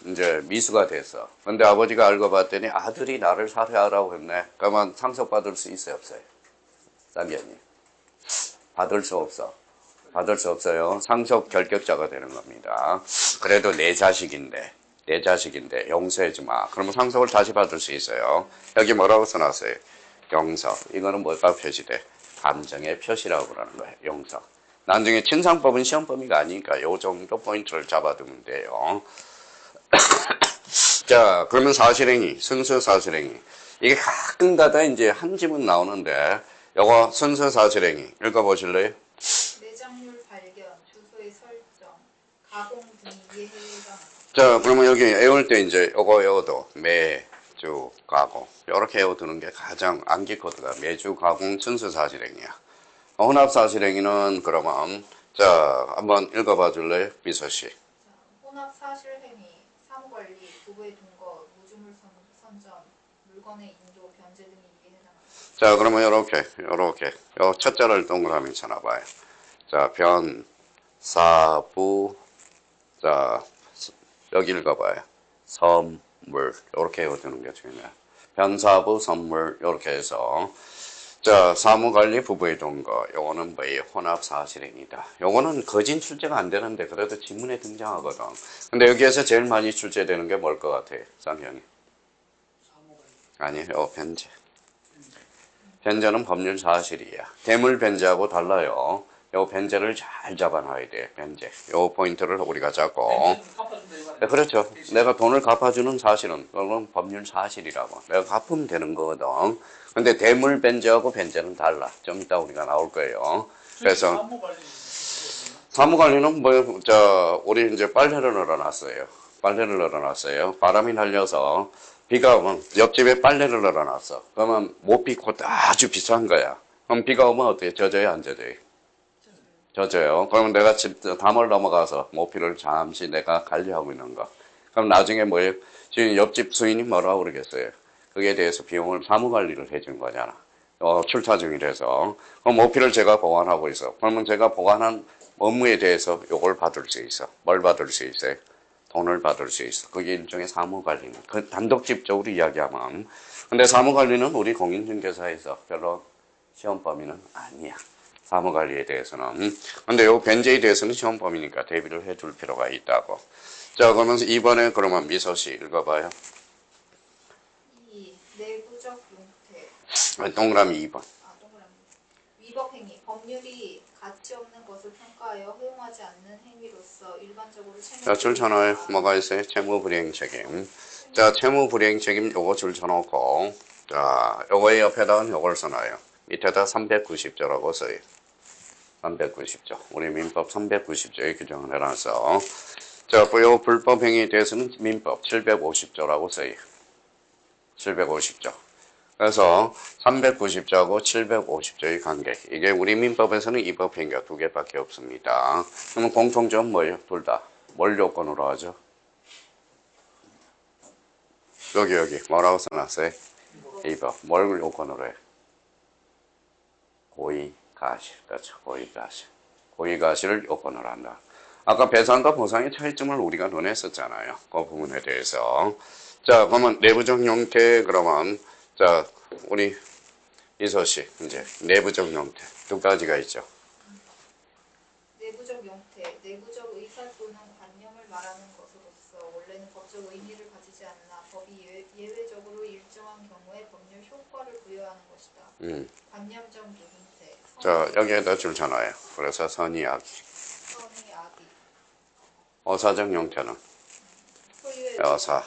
이제 미수가 됐어. 근데 아버지가 알고 봤더니 아들이 나를 살해하라고 했네. 그러면 상속받을 수 있어요, 없어요? 쌍기현님. 받을 수 없어. 받을 수 없어요. 상속 결격자가 되는 겁니다. 그래도 내 자식인데 용서해지 마. 그러면 상속을 다시 받을 수 있어요. 여기 뭐라고 써놨어요? 용서. 이거는 뭐가 표시돼? 감정의 표시라고 그러는 거예요. 용서. 나중에 친상법은 시험 범위가 아니니까 요 정도 포인트를 잡아두면 돼요. 자, 그러면 사실행위, 순수 사실행위. 이게 가끔가다 이제 한 지문 나오는데 요거 순수 사실행위 읽어보실래요? 매장물 발견, 주소의 설정, 가공 등이 이에 해당합니다. 자, 그러면 여기 외울 때 이제 요거 외워도 매주 가공 이렇게 외워두는 게 가장 암기 코드가 매주 가공 순수 사실행위야. 혼합 사실행위는 그러면 자 한번 읽어봐 줄래요, 미소 씨? 자, 혼합 사실 행위, 사무관리, 부부의 동거, 무주물 선점, 물건의 인도, 변제 등이 이에 해당합니다. 자, 그러면 요렇게 요 첫자를 동그라미 쳐놔봐요. 자, 변사부. 자, 여기 읽어봐요. 선물. 요렇게 외워두는 게 중요해요. 변사부, 선물. 요렇게 해서 자, 사무관리, 부부의 동거. 요거는 뭐예요? 혼합 사실행위다. 요거는 거진 출제가 안 되는데 그래도 지문에 등장하거든. 근데 여기에서 제일 많이 출제되는 게 뭘 것 같아요? 쌍형이. 아니요, 변제. 변제는 법률 사실이야. 대물 변제하고 달라요. 요 변제를 잘 잡아놔야 돼. 변제. 요 포인트를 우리가 잡고. 네, 그렇죠. 내가 돈을 갚아주는 사실은 그건 법률 사실이라고. 내가 갚으면 되는 거거든. 근데 대물 변제하고 변제는 달라. 좀 이따 우리가 나올 거예요. 그래서 사무관리는 우리 이제 빨래를 널어놨어요. 바람이 날려서 비가 오면 옆집에 빨래를 널어놨어. 그러면 모피코 아주 비싼 거야. 그럼 비가 오면 어떻게 젖어요, 안 젖어요? 젖어요. 그러면 내가 집 담을 넘어가서 모피를 잠시 내가 관리하고 있는 거. 그럼 나중에 뭐예요? 지금 옆집 수인이 뭐라고 그러겠어요? 그에 대해서 비용을 사무관리를 해준 거잖아. 출타 중이라서. 그럼 모피를 제가 보관하고 있어. 그러면 제가 보관한 업무에 대해서 요걸 받을 수 있어. 뭘 받을 수 있어요? 돈을 받을 수 있어. 그게 일종의 사무관리는. 그 단독집적으로 이야기하면. 근데 사무관리는 우리 공인중개사에서 별로 시험 범위는 아니야. 사무관리에 대해서는. 근데 요 변제에 대해서는 시험 범위니까 대비를 해줄 필요가 있다고. 자, 그러면서 이번에 그러면 미소 씨 읽어봐요. 2. 내부적 용태. 동그라미 2번. 동그라미. 위법 행위. 법률이 가치 없는 것을 평가하여 허용하지 않는 행위로서 일반적으로 자, 줄 쳐놔요. 뭐가 있어요? 채무불이행 책임. 자, 채무불이행 책임 요거 줄 쳐놓고, 자, 요거의 옆에다가 요걸 써놔요. 밑에다 390조라고 써요. 390조. 우리 민법 390조에 규정을 해놔서. 자, 요 불법 행위에 대해서는 민법 750조라고 써요. 750조. 그래서 390조하고 750조의 관계. 이게 우리 민법에서는 이법행위가 두 개밖에 없습니다. 그러면 공통점 뭐예요? 둘 다. 뭘 요건으로 하죠? 여기 뭐라고 써놨어요? 이법. 뭘 요건으로 해? 고의가실. 그렇죠. 고의가실. 고의가실을 요건으로 한다. 아까 배상과 보상의 차이점을 우리가 논했었잖아요. 그 부분에 대해서. 자, 그러면 내부적 형태, 그러면, 자, 우리 이소씨, 이제, 내부적 형태. 두 가지가 있죠. 내부적 형태, 내부적 의사 또는 관념을 말하는 것으로서 원래는 법적 의미를 가지지 않나 법이 예외적으로 일정한 경우에 법률 효과를 부여하는 것이다. 관념적 형태. 자, 여기에다 줄잖아요. 그래서 선의악의. 선의 악의. 어사적 형태는 소유의 여사.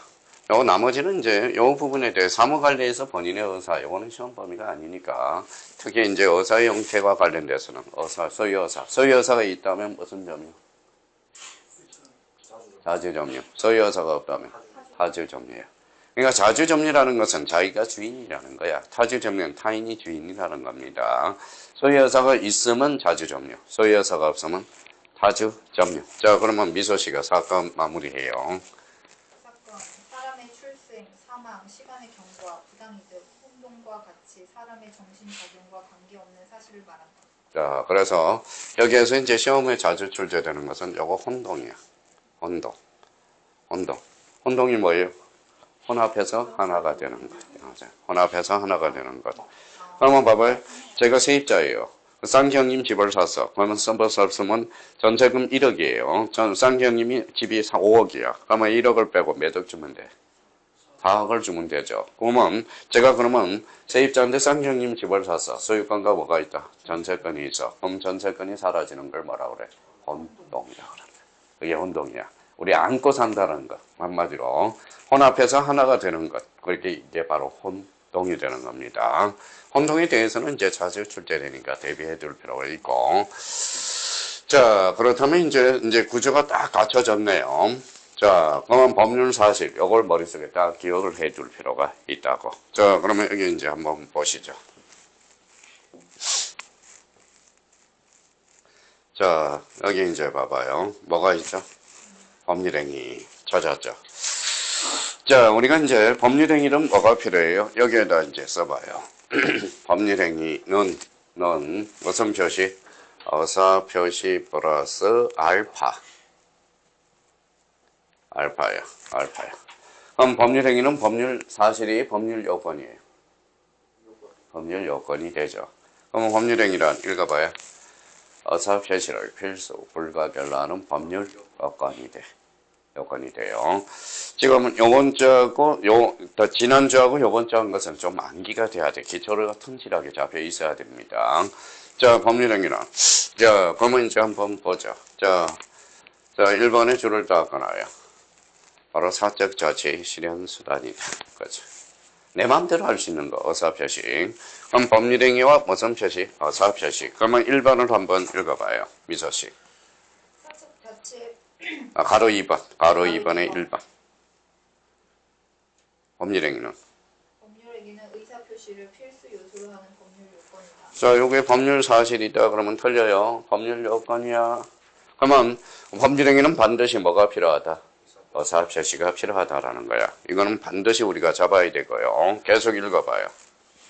요 나머지는 이제 요 부분에 대해 사무 관리에서 본인의 의사, 요거는 시험 범위가 아니니까 특히 이제 의사 형태와 관련돼서는 의사, 소유의사. 소유의사가 있다면 무슨 점유? 자주점유. 소유의사가 없다면 타주점유예요. 그러니까 자주점유라는 것은 자기가 주인이라는 거야. 타주점유는 타인이 주인이라는 겁니다. 소유의사가 있으면 자주점유, 소유의사가 없으면 타주점유. 자, 그러면 미소씨가 사건 마무리해요. 사건, 사람의 출생, 사망, 시간의 경과, 부당이득, 혼동과 같이 사람의 정신작용과 관계없는 사실을 말한다. 자, 그래서 여기에서 이제 시험에 자주 출제되는 것은 요거 혼동이야. 혼동. 혼동이 뭐예요? 혼합해서 하나가 되는 것. 혼합해서 하나가 되는 것. 그러면 봐봐요. 제가 세입자예요. 쌍형님 집을 샀어. 그러면 썼으면 전세금 1억이에요. 쌍형님이 집이 5억이야. 그러면 1억을 빼고 몇 억 주면 돼? 4억을 주면 되죠. 그러면 제가 그러면 세입자인데 쌍형님 집을 샀어. 소유권과 뭐가 있다? 전세권이 있어. 그럼 전세권이 사라지는 걸 뭐라 그래? 혼동이라 그래. 그게 혼동이야. 우리 안고 산다는 것. 한마디로 혼합해서 하나가 되는 것. 그렇게 이제 바로 혼동이 되는 겁니다. 혼동에 대해서는 이제 자주 출제되니까 대비해 둘 필요가 있고. 자, 그렇다면 이제 구조가 딱 갖춰졌네요. 자, 그러면 법률 사실, 이걸 머릿속에 딱 기억을 해 둘 필요가 있다고. 자, 그러면 여기 이제 한번 보시죠. 자, 여기 이제 봐봐요. 뭐가 있죠? 법률행위 찾았죠. 자, 우리가 이제 법률행위는 뭐가 필요해요? 여기에다 이제 써봐요. 법률행위는 무슨 표시? 어사 표시 플러스 알파야. 그럼 법률행위는 법률 사실이 법률 요건이에요. 법률 요건이 되죠. 그럼 법률행위란 읽어봐요. 어사 표시를 필수 불가결로 법률 요건이 돼요. 지금은 요번 주하고 지난 주하고 요번 주 한 것은 좀 암기가 돼야 돼. 기초가 튼실하게 잡혀 있어야 됩니다. 자, 법률행위는 자, 그러면 이제 한번 보죠. 자, 1번에 줄을 딱 끊어요. 바로 사적 자체의 실현 수단이다. 그렇죠. 내 마음대로 할 수 있는 거, 어사표시. 그럼 법률행위와 무슨 표시? 어사표시. 그러면 1번을 한번 읽어봐요. 미소씨. 사적 자체 가로 2번. 가로 2번에 1번. 법률행위는? 법률행위는 의사 표시를 필수 요소로 하는 법률 요건이다. 자, 요게 법률 사실이다. 그러면 틀려요. 법률 요건이야. 그러면 법률행위는 반드시 뭐가 필요하다? 어사 표시가 필요하다라는 거야. 이거는 반드시 우리가 잡아야 되고요. 계속 읽어봐요.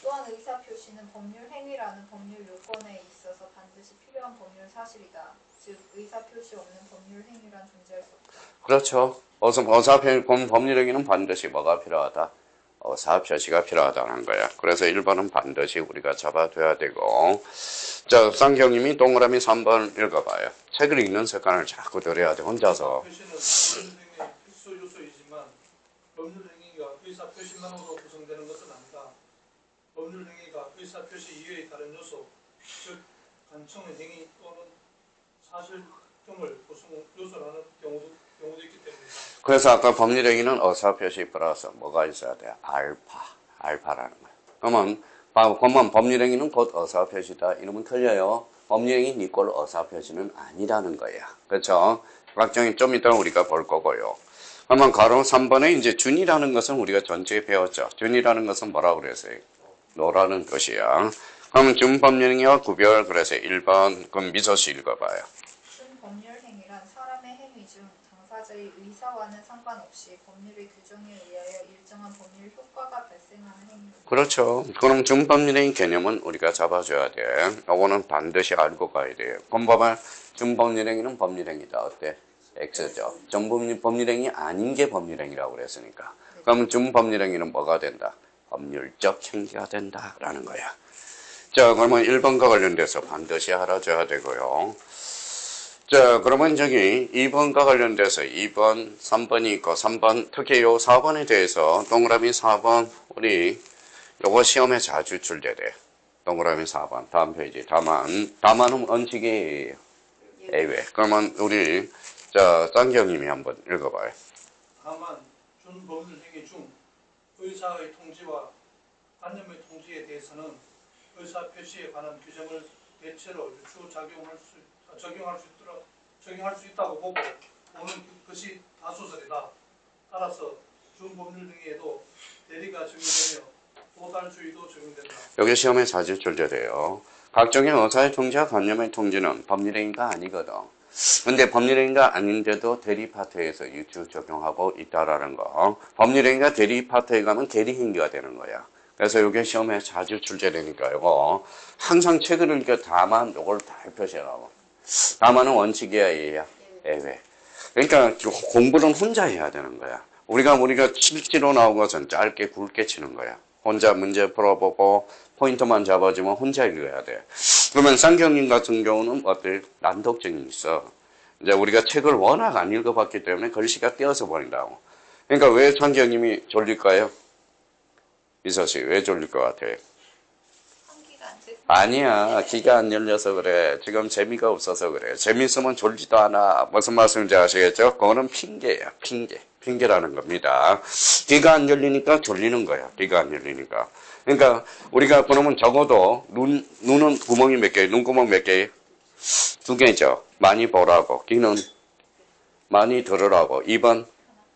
또한 의사 표시는 법률 행위라는 법률 요건에 있어서 반드시 필요한 법률 사실이다. 즉 의사 표시 없는 법률 행위란 존재할 수 없다. 그렇죠. 법률행위는 반드시 뭐가 필요하다? 어사 표시가 필요하다는 거야. 그래서 1번은 반드시 우리가 잡아둬야 되고. 자, 쌍경님이 동그라미 3번 읽어봐요. 책을 읽는 습관을 자꾸 들여야 돼. 혼자서. 표시는 법률행위의 필수 요소이지만 법률행위가 의사 표시만으로 구성되는 것은 아니다. 법률행위가 의사 표시 이외의 다른 요소, 즉 간청의 행위 또는 사실 등을 구성 요소라는 경우도 있기 때문이다. 그래서 아까 법률행위는 어사 표시 플러스 뭐가 있어야 돼? 알파라는 거야. 그러면 법률행위는 곧 어사 표시다. 이러면 틀려요. 법률행위 니꼴 어사 표시는 아니라는 거야. 그렇죠? 각종이 좀 이따 우리가 볼 거고요. 그러면 가로 3번에 이제 준이라는 것은 우리가 전체에 배웠죠. 준이라는 것은 뭐라고 그랬어요? 노라는 뜻이야. 그럼 준법률행위와 구별, 그래서 1번, 그럼 미소씨 읽어봐요. 준법률행위란 사람의 행위 중 당사자의 의사와는 상관없이 법률의 규정에 의하여 일정한 법률 효과가 발생하는 행위입니다. 그렇죠. 그럼 준법률행위 개념은 우리가 잡아줘야 돼. 요거는 반드시 알고 가야 돼요. 그럼 봐봐. 준법률행위는 법률행위다. 어때? X죠. 법률행위 아닌 게 법률행위라고 그랬으니까. 그럼 준법률행위는 뭐가 된다? 법률적 행위가 된다라는 거야. 자, 그러면 1번과 관련돼서 반드시 알아줘야 되고요. 자, 그러면 저기 2번과 관련돼서 2번, 3번이 있고 3번, 특히 요 4번에 대해서 동그라미 4번 우리 요거 시험에 자주 출제돼. 동그라미 4번 다음 페이지 다만은 원칙이 예외. 그러면 우리 자 쌍경님이 한번 읽어봐요. 다만 준법률행위 중 의사의 통지와 관념의 통지에 대해서는 의사 표시에 관한 규정을 대체로 적용할 수 있다고 보고 보는 것이 다수설이다. 따라서 준법률행위에도 대리가 적용되며 도달주의도 적용된다. 여기 시험에 자주 출제돼요. 각종의 의사의 통지와 관념의 통지는 법률행위가 아니거든. 근데 법률행위가 아닌데도 대리 파트에서 유추 적용하고 있다라는 거. 법률행위가 대리 파트에 가면 대리행위가 되는 거야. 그래서 이게 시험에 자주 출제되니까 이거 항상 책을 읽어 다만 이걸 다 표시하라고. 다만은 원칙이야 예야 예외. 그러니까 공부는 혼자 해야 되는 거야. 우리가 실제로 나온 것은 짧게 굵게 치는 거야. 혼자 문제 풀어보고 포인트만 잡아주면 혼자 읽어야 돼. 그러면 쌍경님 같은 경우는 어때? 난독증이 있어. 이제 우리가 책을 워낙 안 읽어봤기 때문에 글씨가 띄어서 버린다고. 그러니까 왜 쌍경님이 졸릴까요? 이서씨 왜 졸릴 것 같아요? 환기가 안 됐. 아니야. 귀가 안 열려서 그래. 지금 재미가 없어서 그래. 재밌으면 졸지도 않아. 무슨 말씀인지 아시겠죠? 그거는 핑계야. 핑계라는 겁니다. 귀가 안 열리니까 졸리는 거야. 귀가 안 열리니까. 그러니까 우리가 그러면 적어도 눈은 구멍이 몇 개예요? 눈구멍 몇 개예요? 2개죠. 많이 보라고. 귀는 많이 들으라고. 2번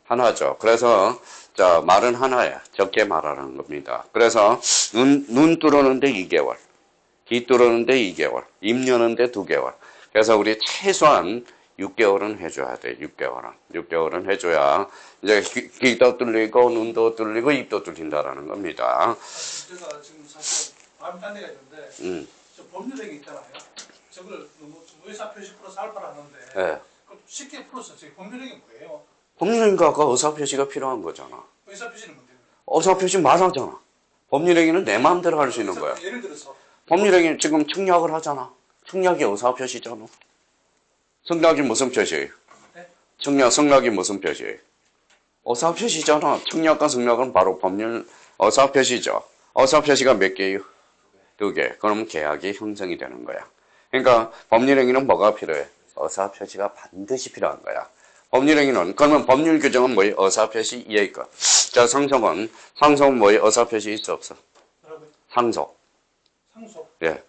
하나죠. 그래서 자 말은 하나야. 적게 말하는 겁니다. 그래서 눈 뚫었는데 2개월. 귀 뚫었는데 2개월. 입 여는데 2개월. 그래서 우리 최소한 6개월은 해줘야 돼. 6개월은 해줘야 이제 귀도 뚫리고 눈도 뚫리고 입도 뚫린다라는 겁니다. 제가 지금 사실 마음이 딴 데가 있는데 저 법률행위 있잖아요. 저걸 너무 의사 표시 풀어서 알바라는데 네. 쉽게 풀어서 저희 법률행위 뭐예요? 법률행위가 아까 의사표시가 필요한 거잖아. 의사 표시는 뭔데요? 의사표시 말하잖아. 법률행위는 내 마음대로 할 수 있는 거야. 예를 들어서 법률행위 지금 청약을 하잖아. 청약이 의사표시잖아. 성락이 무슨 표시예요? 네? 성락이 무슨 표시예요? 의사표시잖아. 청약과 성락은 바로 법률 의사표시죠. 의사표시가 몇 개예요? 2개. 그럼 계약이 형성이 되는 거야. 그러니까 법률행위는 뭐가 필요해? 의사표시가 반드시 필요한 거야. 법률행위는 그러면 법률 규정은 뭐예요? 의사표시 이해일 것. 자 상속은 뭐예요? 의사표시 있어 없어? 뭐라고요? 상속. 상속. 예.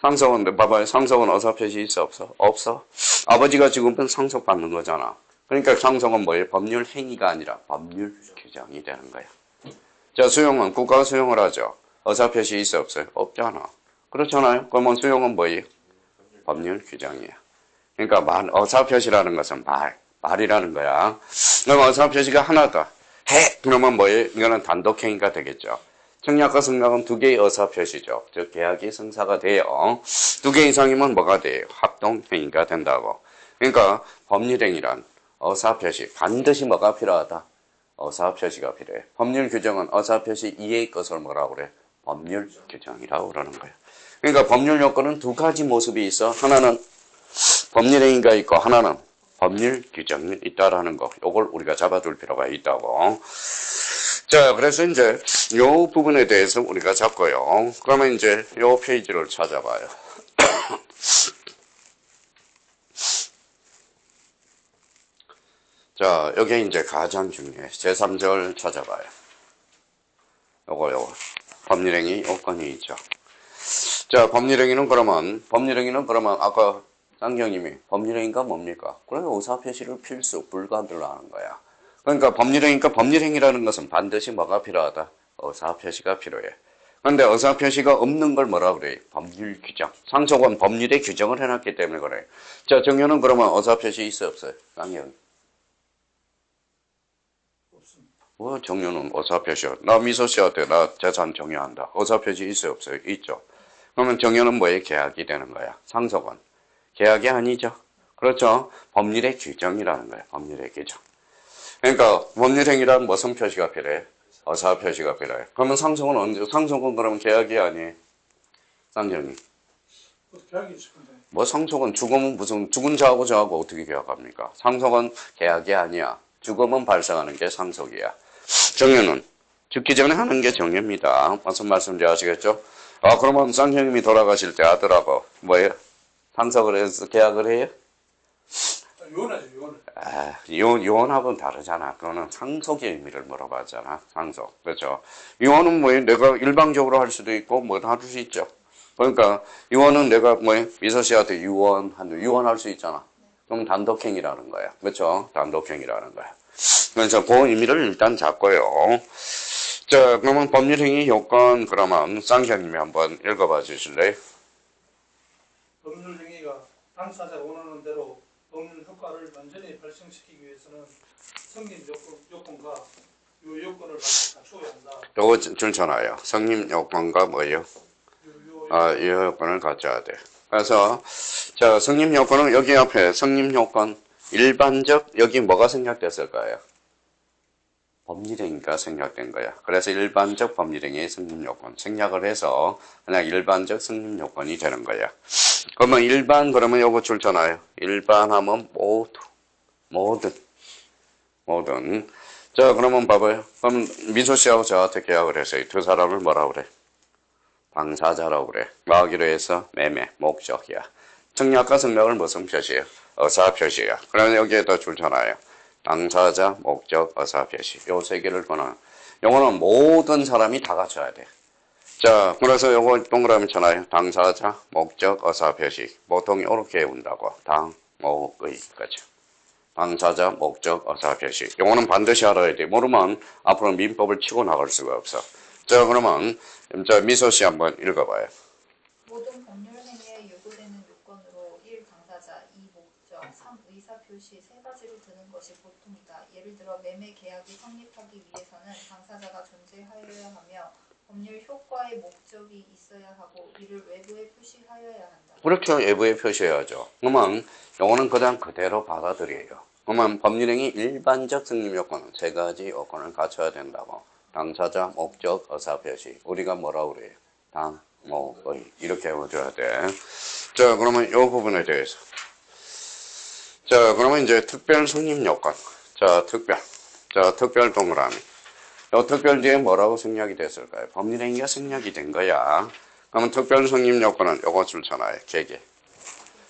상속은 봐봐요. 상속은 의사표시 있어 없어? 없어. 아버지가 죽으면 상속받는 거잖아. 그러니까 상속은 뭐예요? 법률 행위가 아니라 법률 규정이 되는 거야. 자 수용은 국가가 수용을 하죠. 의사표시 있어 없어요? 없잖아. 그렇잖아요. 그러면 수용은 뭐예요? 법률 규정이야. 그러니까 의사표시라는 것은 말이라는 거야. 그럼 의사표시가 하나 더 해. 그러면 뭐예요? 이거는 단독행위가 되겠죠. 청약과 승낙은 2개의 의사표시죠. 즉 계약이 성사가 돼요. 2개 이상이면 뭐가 돼요? 합동행위가 된다고. 그러니까 법률행위란 의사표시 반드시 뭐가 필요하다? 의사표시가 필요해. 법률 규정은 의사표시 이해의 것을 뭐라고 그래? 법률 규정이라고 그러는 거예요. 그러니까 법률 요건은 2가지 모습이 있어. 하나는 법률행위가 있고 하나는 법률 규정이 있다라는 거. 요걸 우리가 잡아둘 필요가 있다고. 자, 그래서 이제 요 부분에 대해서 우리가 잡고요. 그러면 이제 요 페이지를 찾아봐요. 자, 여기 이제 가장 중요해. 제3절 찾아봐요. 요거. 법률행위 요건이 있죠. 자, 법률행위는 그러면 아까 쌍경님이 법률행위가 뭡니까? 그러면 의사표시를 필수, 불가들로 하는 거야. 그러니까 법률행위라는 것은 반드시 뭐가 필요하다? 의사표시가 필요해. 그런데 의사표시가 없는 걸 뭐라 그래? 법률 규정. 상속은 법률에 규정을 해놨기 때문에 그래. 자, 정현은 그러면 의사표시 있어 없어요? 쌍현. 없습니다. 정현은 의사표시야. 나 미소 씨한테 나 재산 정의한다. 의사표시 있어요 없어요? 있죠. 그러면 정현은 뭐에 계약이 되는 거야? 상속은. 계약이 아니죠. 그렇죠. 법률의 규정이라는 거예요. 법률의 규정. 그러니까 법률행위란 무슨 표시가 필요해? 의사표시가 필요해. 그러면 상속은 언제? 상속은 그러면 계약이 아니에요. 쌍정이. 계약이 있을 건데. 뭐 상속은 죽으면 무슨 죽은 자하고 저하고 어떻게 계약합니까? 상속은 계약이 아니야. 죽음은 발생하는 게 상속이야. 정유는 죽기 전에 하는 게 정유입니다. 무슨 말씀인지 아시겠죠? 그러면 쌍형님이 돌아가실 때 아들하고 뭐예요? 상속을 해서 계약을 해요? 유언하죠, 유언을. 유언하고는 다르잖아. 그거는 상속의 의미를 물어봤잖아. 상속. 그렇죠? 유언은 뭐예요? 내가 일방적으로 할 수도 있고 뭐 할 수 있죠. 그러니까 유언은 내가 뭐예요? 미소 씨한테 유언할 수 있잖아. 그럼 단독행위라는 거야. 그렇죠? 단독행위라는 거야. 그래서 그 의미를 일단 잡고요. 자, 그러면 법률행위 요건 그러면 쌍형님이 한번 읽어봐 주실래요? 법률 행위가 당사자가 원하는 대로 법률 효과를 완전히 발생시키기 위해서는 성립 요건과 요 요건을 갖추어야 한다. 요거 줄잖아요. 성립 요건과 뭐예요? 이 요건을 갖춰야 돼. 그래서 자, 성립 요건은 여기 앞에 성립 요건 일반적 여기 뭐가 생략됐을까요? 법률행위가 생략된 거야. 그래서 일반적 법률행위의 성립 요건 생략을 해서 그냥 일반적 성립 요건이 되는 거야. 그러면 일반 그러면 요거 줄잖아요. 일반하면 모든. 자, 그러면 봐봐요. 그럼 민소 씨하고 저한테 계약을 했어요. 두 사람을 뭐라 그래? 당사자라고 그래. 뭐하기로 해서 매매, 목적이야. 청약과 성략을 무슨 표시예요? 의사표시야. 그러면 여기에다 줄잖아요. 당사자, 목적, 의사표시. 요 세 개를 거는 요거는 모든 사람이 다 갖춰야 돼. 자, 그래서 요거 동그라미 쳐놔요. 당사자, 목적, 의사표시. 보통 이렇게 외운다고. 당, 목, 의. 그죠? 당사자, 목적, 의사표시. 요거는 반드시 알아야 돼. 모르면 앞으로 민법을 치고 나갈 수가 없어. 자, 그러면 자, 미소 씨 한번 읽어봐요. 모든 법률 행위에 요구되는 요건으로 1. 당사자, 2. 목적, 3. 의사표시 세 가지로 드는 것이 보통이다. 예를 들어 매매 계약이 성립하기 위해서는 당사자가 존재하여야 하며 법률 효과의 목적이 있어야 하고 이를 외부에 표시하여야 한다. 그렇죠. 외부에 표시해야죠. 그러면 요거는 그냥 그대로 받아들여요. 그러면 법률행위 일반적 성립 요건은 세 가지 요건을 갖춰야 된다고. 당사자, 목적, 의사표시. 우리가 뭐라고 그래요? 당, 목, 의. 이렇게 해줘야 돼. 자, 그러면 이 부분에 대해서. 자, 그러면 이제 특별 성립 요건. 자, 특별 동그라미. 요 특별 뒤에 뭐라고 생략이 됐을까요? 법률행위가 생략이 된 거야. 그러면 특별 성립 요건은 요거 줄잖아요. 계계.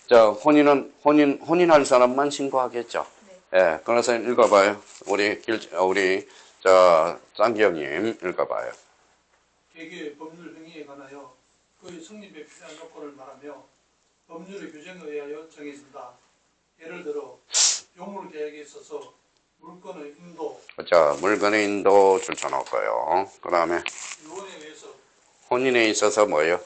자, 혼인할 사람만 신고하겠죠? 예, 그래서 읽어봐요. 짱기형님 읽어봐요. 계계의 법률 행위에 관하여 그의 성립에 필요한 요건을 말하며 법률의 규정에 의하여 정해진다. 예를 들어 용물 계약에 있어서 물건의 인도, 자, 물건의 인도 줄쳐놓을까요? 그 다음에 유언에 의해서 혼인에 있어서 뭐예요?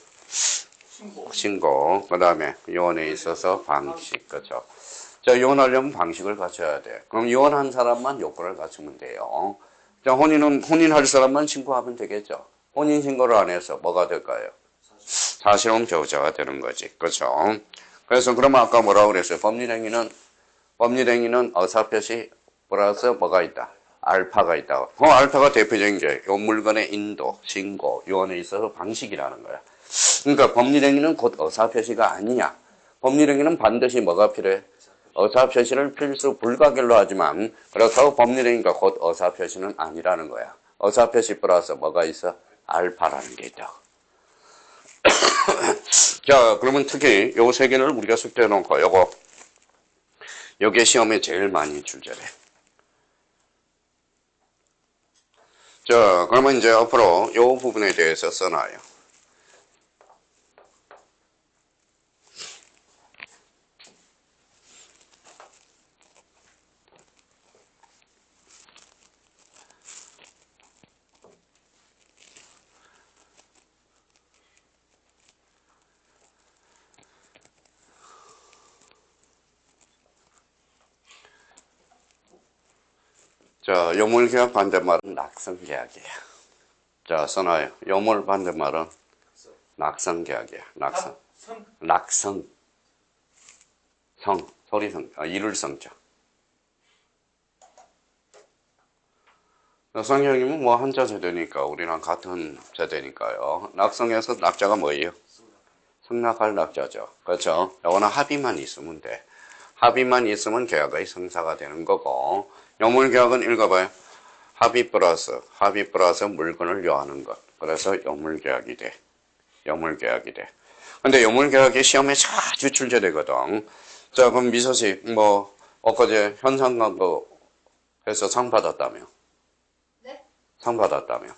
신고, 그 다음에 이혼에 있어서 방식, 그렇죠? 자, 이혼하려면 방식을 갖춰야 돼. 그럼 이혼한 사람만 요건을 갖추면 돼요. 자, 혼인할 사람만 신고하면 되겠죠? 혼인 신고를 안 해서 뭐가 될까요? 사실혼 배우자가 되는 거지. 그렇죠? 그래서 그러면 아까 뭐라고 그랬어요? 법률행위는 의사표시 플러스 뭐가 있다? 알파가 있다. 그 알파가 대표적인 게 이 물건의 인도, 신고, 이혼에 있어서 방식이라는 거야. 그러니까 법률행위는 곧 의사표시가 아니냐. 법률행위는 반드시 뭐가 필요해? 의사표시를 필수 불가결로 하지만 그렇다고 법률행위가 곧 의사표시는 아니라는 거야. 의사표시 플러스 뭐가 있어? 알파라는 게 있다. 자, 그러면 특히 요 세 개를 우리가 숙제해 놓고 요게 시험에 제일 많이 출제돼. 자, 그러면 이제 앞으로 요 부분에 대해서 써놔요. 자, 요물계약 반대말은 낙성계약이에요. 자, 써놔요. 요물 반대말은 낙성계약이에요. 낙성. 성, 낙성. 성, 소리성, 이를 성자. 성형님은 뭐 한자 세대니까 우리랑 같은 세대니까요. 낙성에서 낙자가 뭐예요? 성낙할 낙자죠. 그렇죠? 요거는 합의만 있으면 돼. 합의만 있으면 계약의 성사가 되는 거고, 요물계약은 읽어봐요. 합의 플러스 물건을 요하는 것. 그래서 요물계약이 돼. 요물계약이 돼. 근데 요물계약이 시험에 자주 출제되거든. 자, 그럼 미서씨, 뭐, 엊그제 현상광고 해서 상 받았다며? 네? 상 받았다며?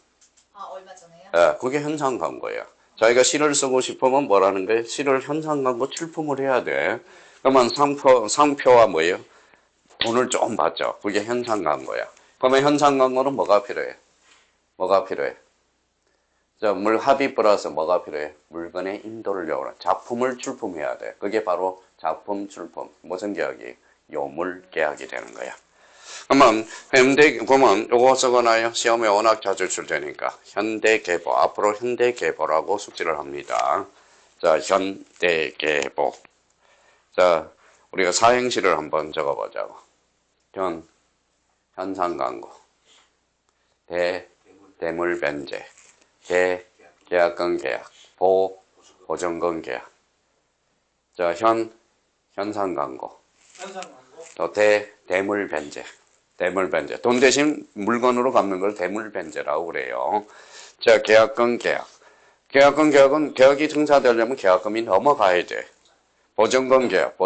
아, 얼마 전에요? 예, 그게 현상광고야. 자기가 시를 쓰고 싶으면 뭐라는 거예요? 시를 현상광고 출품을 해야 돼. 그러면 상표와 뭐예요? 돈을 좀 받죠. 그게 현상광고야. 그러면 현상광고는 뭐가 필요해? 뭐가 필요해? 자, 합의 플러스 뭐가 필요해? 물건의 인도를 요구하는 작품을 출품해야 돼. 그게 바로 작품 출품. 무슨 계약이? 요물 계약이 되는 거야. 그러면 요거 적어놔요. 시험에 워낙 자주 출제니까. 현대계보. 앞으로 현대계보라고 숙지를 합니다. 자, 현대계보. 자, 우리가 사행시를 한번 적어보자고. 현상광고. 대물변제. 계약권 계약. 보증권 계약. 자, 현상광고. 현상광고, 또 대물변제. 대물변제. 돈 대신 물건으로 갚는 걸 대물변제라고 그래요. 자, 계약권 계약. 계약권 계약은 계약이 성사되려면 계약금이 넘어가야 돼. 보증권 계약,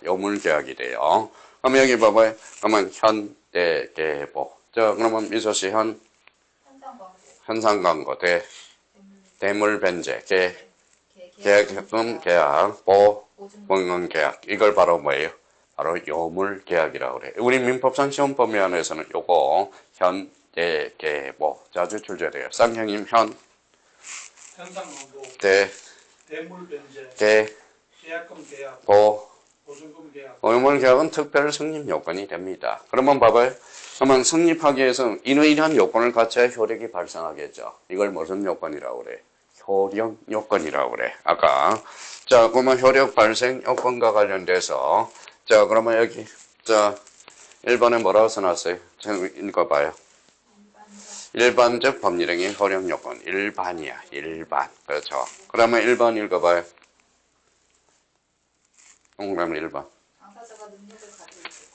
요물 계약이 돼요. 그럼 여기 봐봐요. 그러면 현대계보. 자, 그러면 미소씨 현상광고, 대물변제, 계약금 계약, 보증권 계약. 이걸 바로 뭐예요? 바로 요물 계약이라고 그래요. 우리 민법상 시험법 면에서는 요거 현대계보 자주 출제돼요. 쌍형님 현상광고, 대물변제, 계약금 계약, 보증금 계약. 요물 계약은 특별 성립 요건이 됩니다. 그러면 봐봐요. 그러면 성립하기 위해서 이러이러한 요건을 갖춰야 효력이 발생하겠죠. 이걸 무슨 요건이라고 그래? 효력 요건이라고 그래. 아까. 자, 그러면 효력 발생 요건과 관련돼서 자, 그러면 여기 자 1번에 뭐라고 써놨어요? 읽어봐요. 일반적 법률행위 효력 요건. 일반이야. 일반. 그렇죠. 그러면 1번 읽어봐요. 동그라미 1번.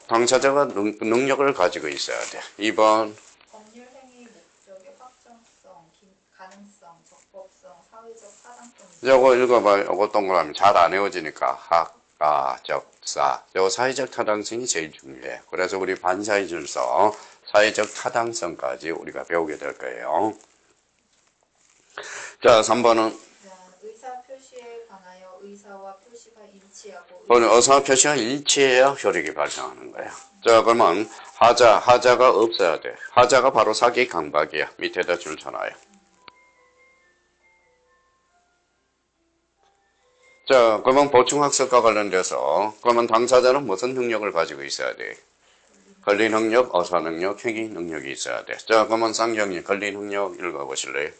당사자가 능력을 가지고 있어야 돼. 2번. 법률 행위 목적의 확정성, 가능성, 적법성, 사회적 타당성. 요거 읽어봐요. 요거 동그라미 잘 안 외워지니까 적사. 요거 사회적 타당성이 제일 중요해. 그래서 우리 반사의 질서 사회적 타당성까지 우리가 배우게 될 거예요. 자, 3번은 의사 표시에 관하여 의사와 표시가 일치하고 의사 표시가 일치해야 효력이 발생하는 거야. 자, 그러면 하자가 없어야 돼. 하자가 바로 사기 강박이야. 밑에다 줄 쳐놔요. 자, 그러면 보충학습과 관련돼서 그러면 당사자는 무슨 능력을 가지고 있어야 돼? 권리 능력, 어사 능력, 행위 능력이 있어야 돼. 자, 그러면 쌍경이 권리 능력 읽어보실래요?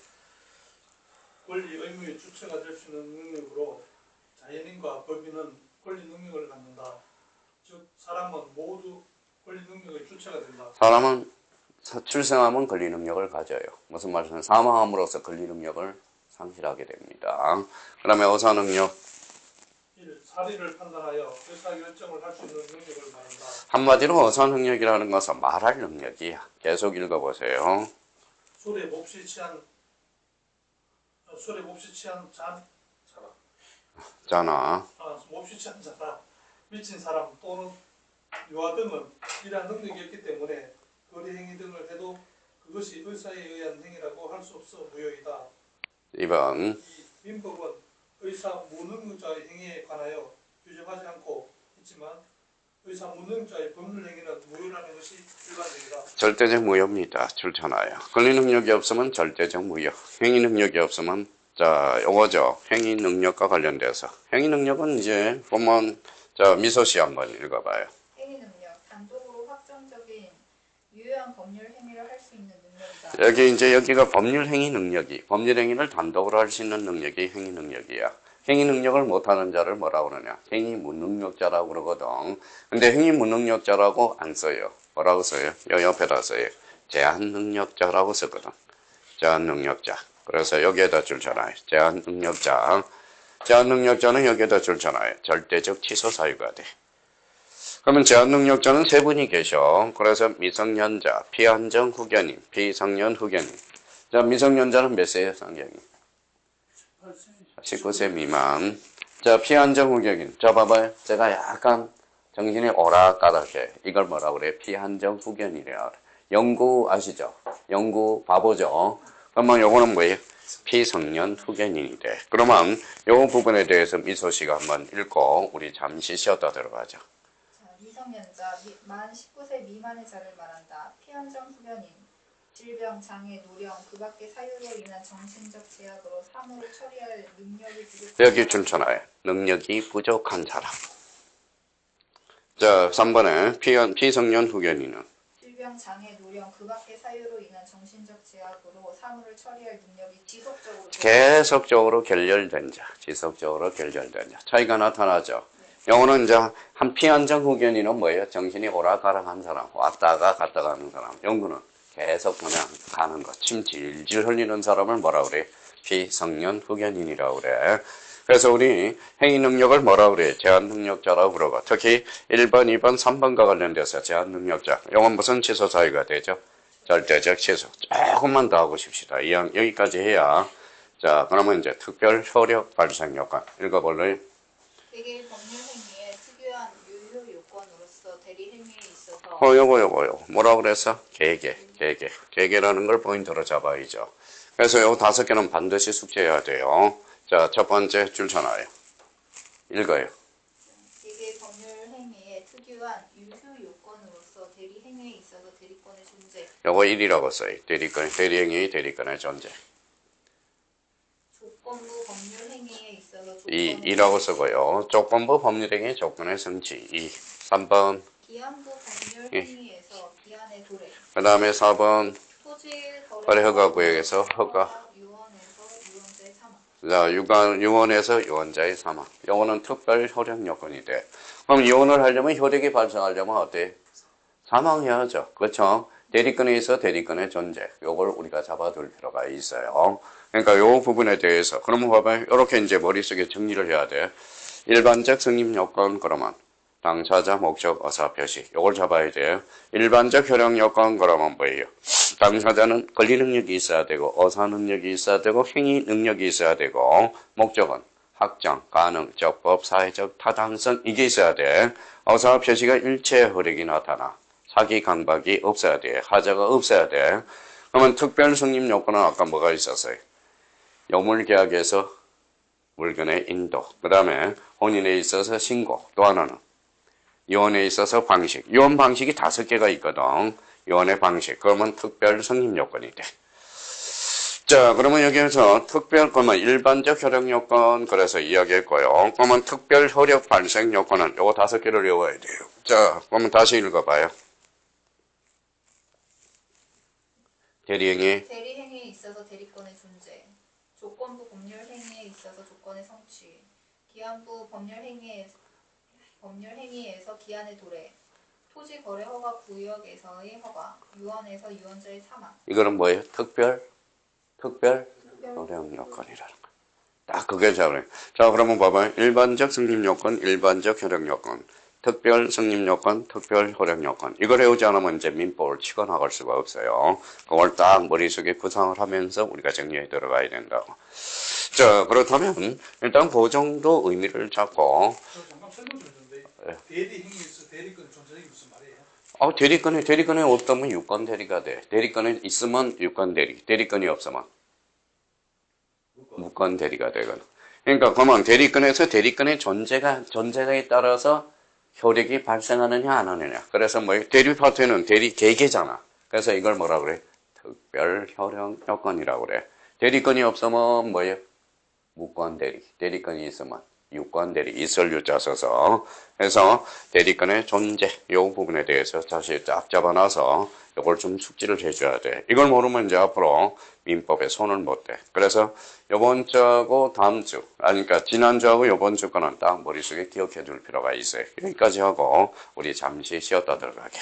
권리 의무의 주체가 될 수 있는 능력으로 자연인과 법인은 권리 능력을 갖는다. 즉 사람은 모두 권리 능력의 주체가 된다. 사람은 출생하면 권리 능력을 가져요. 무슨 말이냐면 사망함으로써 권리 능력을 상실하게 됩니다. 그다음에 어사 능력. 1. 사리를 판단하여 의사결정을 할 수 있는 능력을 말한다. 한마디로 어사 능력이라는 것은 말할 능력이야. 계속 읽어보세요. 술에 몹시 취한 자나, 미친 사람 또는 유아 등은 이러한 능력이 없기 때문에 거리 행위 등을 해도 그것이 의사에 의한 행위라고 할 수 없어 무효이다. 2번. 이 민법은 의사 무능력자의 행위에 관하여 규정하지 않고 있지만 의사 무능력자의 법률 행위는 무효라는 것이 일반적이다. 절대적 무효입니다. 출처나요. 권리 능력이 없으면 절대적 무효. 행위 능력이 없으면 자, 요거죠. 행위 능력과 관련돼서. 행위 능력은 이제 보면 자, 미소씨 한번 읽어봐요. 행위 능력, 단독으로 확정적인 유효한 여기 이제 여기가 법률 행위 능력이, 법률 행위를 단독으로 할 수 있는 능력이 행위 능력이야. 행위 능력을 못하는 자를 뭐라고 그러냐? 행위 무능력자라고 그러거든. 근데 행위 무능력자라고 안 써요. 뭐라고 써요? 요 옆에다 써요. 제한 능력자라고 쓰거든. 제한 능력자. 그래서 여기에다 줄잖아요. 제한 능력자. 제한 능력자는 여기에다 줄잖아요. 절대적 취소 사유가 돼. 그러면 제한 능력자는 세 분이 계셔. 그래서 미성년자, 피한정 후견인, 비성년 후견인. 자, 미성년자는 몇 세예요, 상경이? 19세 미만. 자, 피한정 후견인. 자, 봐봐요. 제가 약간 정신이 오락가락해. 이걸 뭐라고 그래? 피한정 후견이래요. 연구 아시죠? 연구 바보죠? 그러면 요거는 뭐예요? 피성년 후견인이 돼. 그러면 요 부분에 대해서 미소 씨가 한번 읽고 우리 잠시 쉬었다 들어가죠. 미성년자, 만 19세 미만의 자를 말한다. 피한정 후견인, 질병, 장애, 노령, 그 밖의 사유로 인한 정신적 제약으로 사무를 처리할 능력이 부족한 여기 줄잖아요. 능력이 부족한 사람. 자, 3번에 피성년 후견인은 질병, 장애, 노령, 그 밖의 사유로 인한 정신적 제약으로 사무를 처리할 능력이 계속적으로 결렬된 자, 지속적으로 결렬된 자. 차이가 나타나죠. 영어는 이제 한 피한정 후견인은 뭐예요? 정신이 오락가락한 사람, 왔다가 갔다가 하는 사람. 연구는 계속 그냥 가는 거, 침 질질 흘리는 사람을 뭐라 그래? 피성년 후견인이라고 그래. 그래서 우리 행위 능력을 뭐라 그래? 제한 능력자라고 그러고, 특히 1번, 2번, 3번과 관련돼서 제한 능력자. 이건 무슨 취소 사유가 되죠? 절대적 취소. 조금만 더 하고 싶시다. 여기까지 해야. 자, 그러면 이제 특별 효력 발생 요건 읽어볼래요? 개개의 법률 행위에 특유한 유효 요건으로서 대리 행위에 있어서 요거. 뭐라고 그랬어? 개개라는 걸 포인트로 잡아야죠. 그래서 요 5개는 반드시 숙제해야 돼요. 자, 첫 번째 줄잖아요. 읽어요. 개개의 법률 행위에 특유한 유효 요건으로서 대리 행위에 있어서 대리권의 존재. 요거 1이라고 써요. 대리 행위, 대리권의 존재. 조건부 법률 행위에 있어서 2라고 쓰고요. 조건부 법률행위 조건의 성취 2. 3번. 기한부 법률 행위에서 기한의 도래. 그 다음에 4번. 토지 거래 허가 구역에서 허가. 유언에서 유언자의 사망. 자, 유언에서 유언자의 사망. 요거는 특별 효력 요건이 돼. 그럼 유언을 하려면 효력이 발생하려면 어때? 사망해야죠. 그렇죠? 대리권에 있어 대리권의 존재. 요걸 우리가 잡아둘 필요가 있어요. 그러니까 요 부분에 대해서 그러면 봐봐요. 이렇게 이제 머릿속에 정리를 해야 돼. 일반적 승인 요건 그러면 당사자 목적 의사 표시 요걸 잡아야 돼요. 일반적 효력 요건 그러면 뭐예요? 당사자는 권리 능력이 있어야 되고 의사 능력이 있어야 되고 행위 능력이 있어야 되고 목적은 확정, 가능, 적법, 사회적 타당성 이게 있어야 돼. 의사 표시가 일체 효력이 나타나. 사기 강박이 없어야 돼. 하자가 없어야 돼. 그러면 특별 승인 요건은 아까 뭐가 있었어요? 여물계약에서 물건의 인도, 그 다음에 혼인에 있어서 신고, 또 하나는 이혼에 있어서 방식. 이혼 방식이 5개가 있거든. 이혼의 방식. 그러면 특별 승인 요건이 돼. 자, 그러면 여기에서 그러면 일반적 효력 요건 그래서 이야기했고요. 그러면 특별 효력 발생 요건은 요거 5개를 외워야 돼요. 자, 그러면 다시 읽어봐요. 대리행위에 있어서 대리권의 존재, 조건부 법률 행위에 있어서 조건의 성취, 기한부 법률 행위에서 기한의 도래, 토지 거래 허가 구역에서의 허가, 유언에서 유언자의 사망. 이거는 뭐예요? 특별 효력 요건이라는 거. 딱 그게 잡아요. 자, 그러면 봐봐요. 일반적 승인 요건, 일반적 효력 요건. 특별 승인 요건, 특별 효력 요건. 이걸 외우지 않으면 이제 민법을 치고 나갈 수가 없어요. 그걸 딱 머릿속에 구상을 하면서 우리가 정리해 들어가야 된다고. 자, 그렇다면 일단 그 정도 의미를 잡고. 잠깐 설명 좀 해주는데 대리 행위에서 대리권 존재적이 무슨 말이에요? 대리권이 없다면 유권 대리가 돼. 대리권이 있으면 유권 대리, 대리권이 없으면 무권 대리가 되거든. 그러니까 그러면 대리권에서 대리권의 존재가에 따라서 효력이 발생하느냐 안 하느냐. 그래서 뭐예요? 대리 파트는 대리 개개잖아. 그래서 이걸 뭐라 그래? 특별 효력 요건이라고 그래. 대리권이 없으면 뭐예요? 무권 대리. 대리권이 있으면 유권 대리. 있을 유자 써서. 그래서 대리권의 존재 요 부분에 대해서 다시 쫙 잡아놔서 이걸 좀 숙지를 해줘야 돼. 이걸 모르면 이제 앞으로 민법에 손을 못 대. 그래서 이번 주하고 다음 주, 그러니까 지난주하고 이번 주 거는 딱 머릿속에 기억해 둘 필요가 있어요. 여기까지 하고 우리 잠시 쉬었다 들어가게.